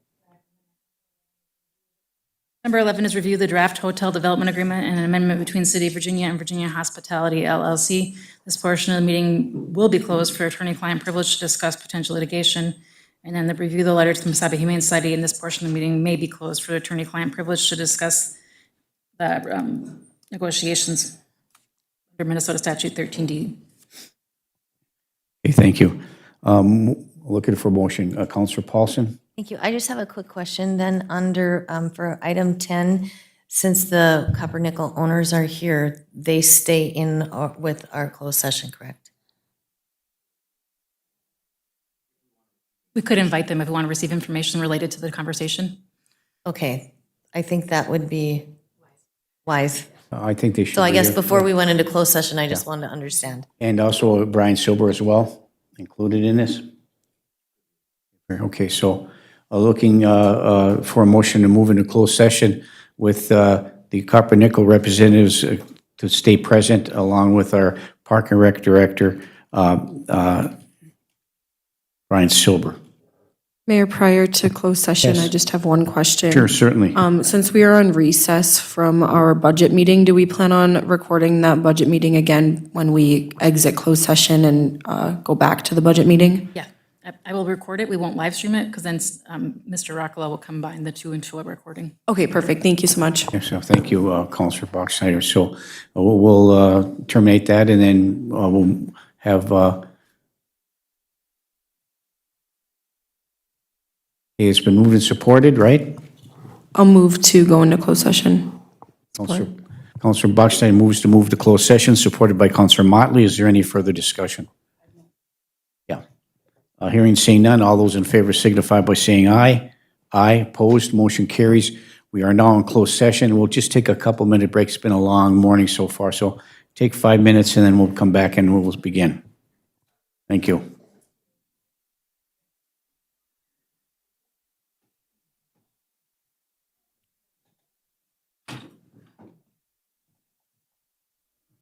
Number 11 is review the draft hotel development agreement and an amendment between City of Virginia and Virginia Hospitality LLC. This portion of the meeting will be closed for attorney-client privilege to discuss potential litigation. And then the review the letter to the Mesabi Humane Society, and this portion of the meeting may be closed for attorney-client privilege to discuss the negotiations under Minnesota Statute 13D. Okay, thank you. Looking for motion. Councilor Paulson? Thank you. I just have a quick question then under, for item 10, since the Copper Nickel owners are here, they stay in with our closed session, correct? We could invite them if we want to receive information related to the conversation. Okay, I think that would be wise. I think they should. So I be guess here. before we went into closed session, I just wanted to understand. And also Brian Silber as well, included in this? Okay, so looking for a motion to move into closed session with the Copper Nickel representatives to stay present along with our Park and Rec Director, Brian Silber. Mayor, prior to closed session, Yes. I just have one question. Sure, certainly. Since we are on recess from our budget meeting, do we plan on recording that budget meeting again when we exit closed session and go back to the budget meeting? Yeah, I will record it. We won't live stream it because then Mr. Rockala will combine the two into a recording. Okay, perfect. Thank you so much. Yes, so thank you, Councilor Bachschnider. So we'll terminate that and then we'll have it's been moved and supported, right? I'll move to go into closed session. Councilor Bachstein moves to move to closed session, supported by Councilor Motley. Is there any further discussion? Yeah. Hearing seeing none, all those in favor signify by saying aye. Aye, opposed, motion carries. We are now in closed session. We'll just take a couple minute break. It's been a long morning so far, so take 5 minutes and then we'll come back and we'll begin. Thank you.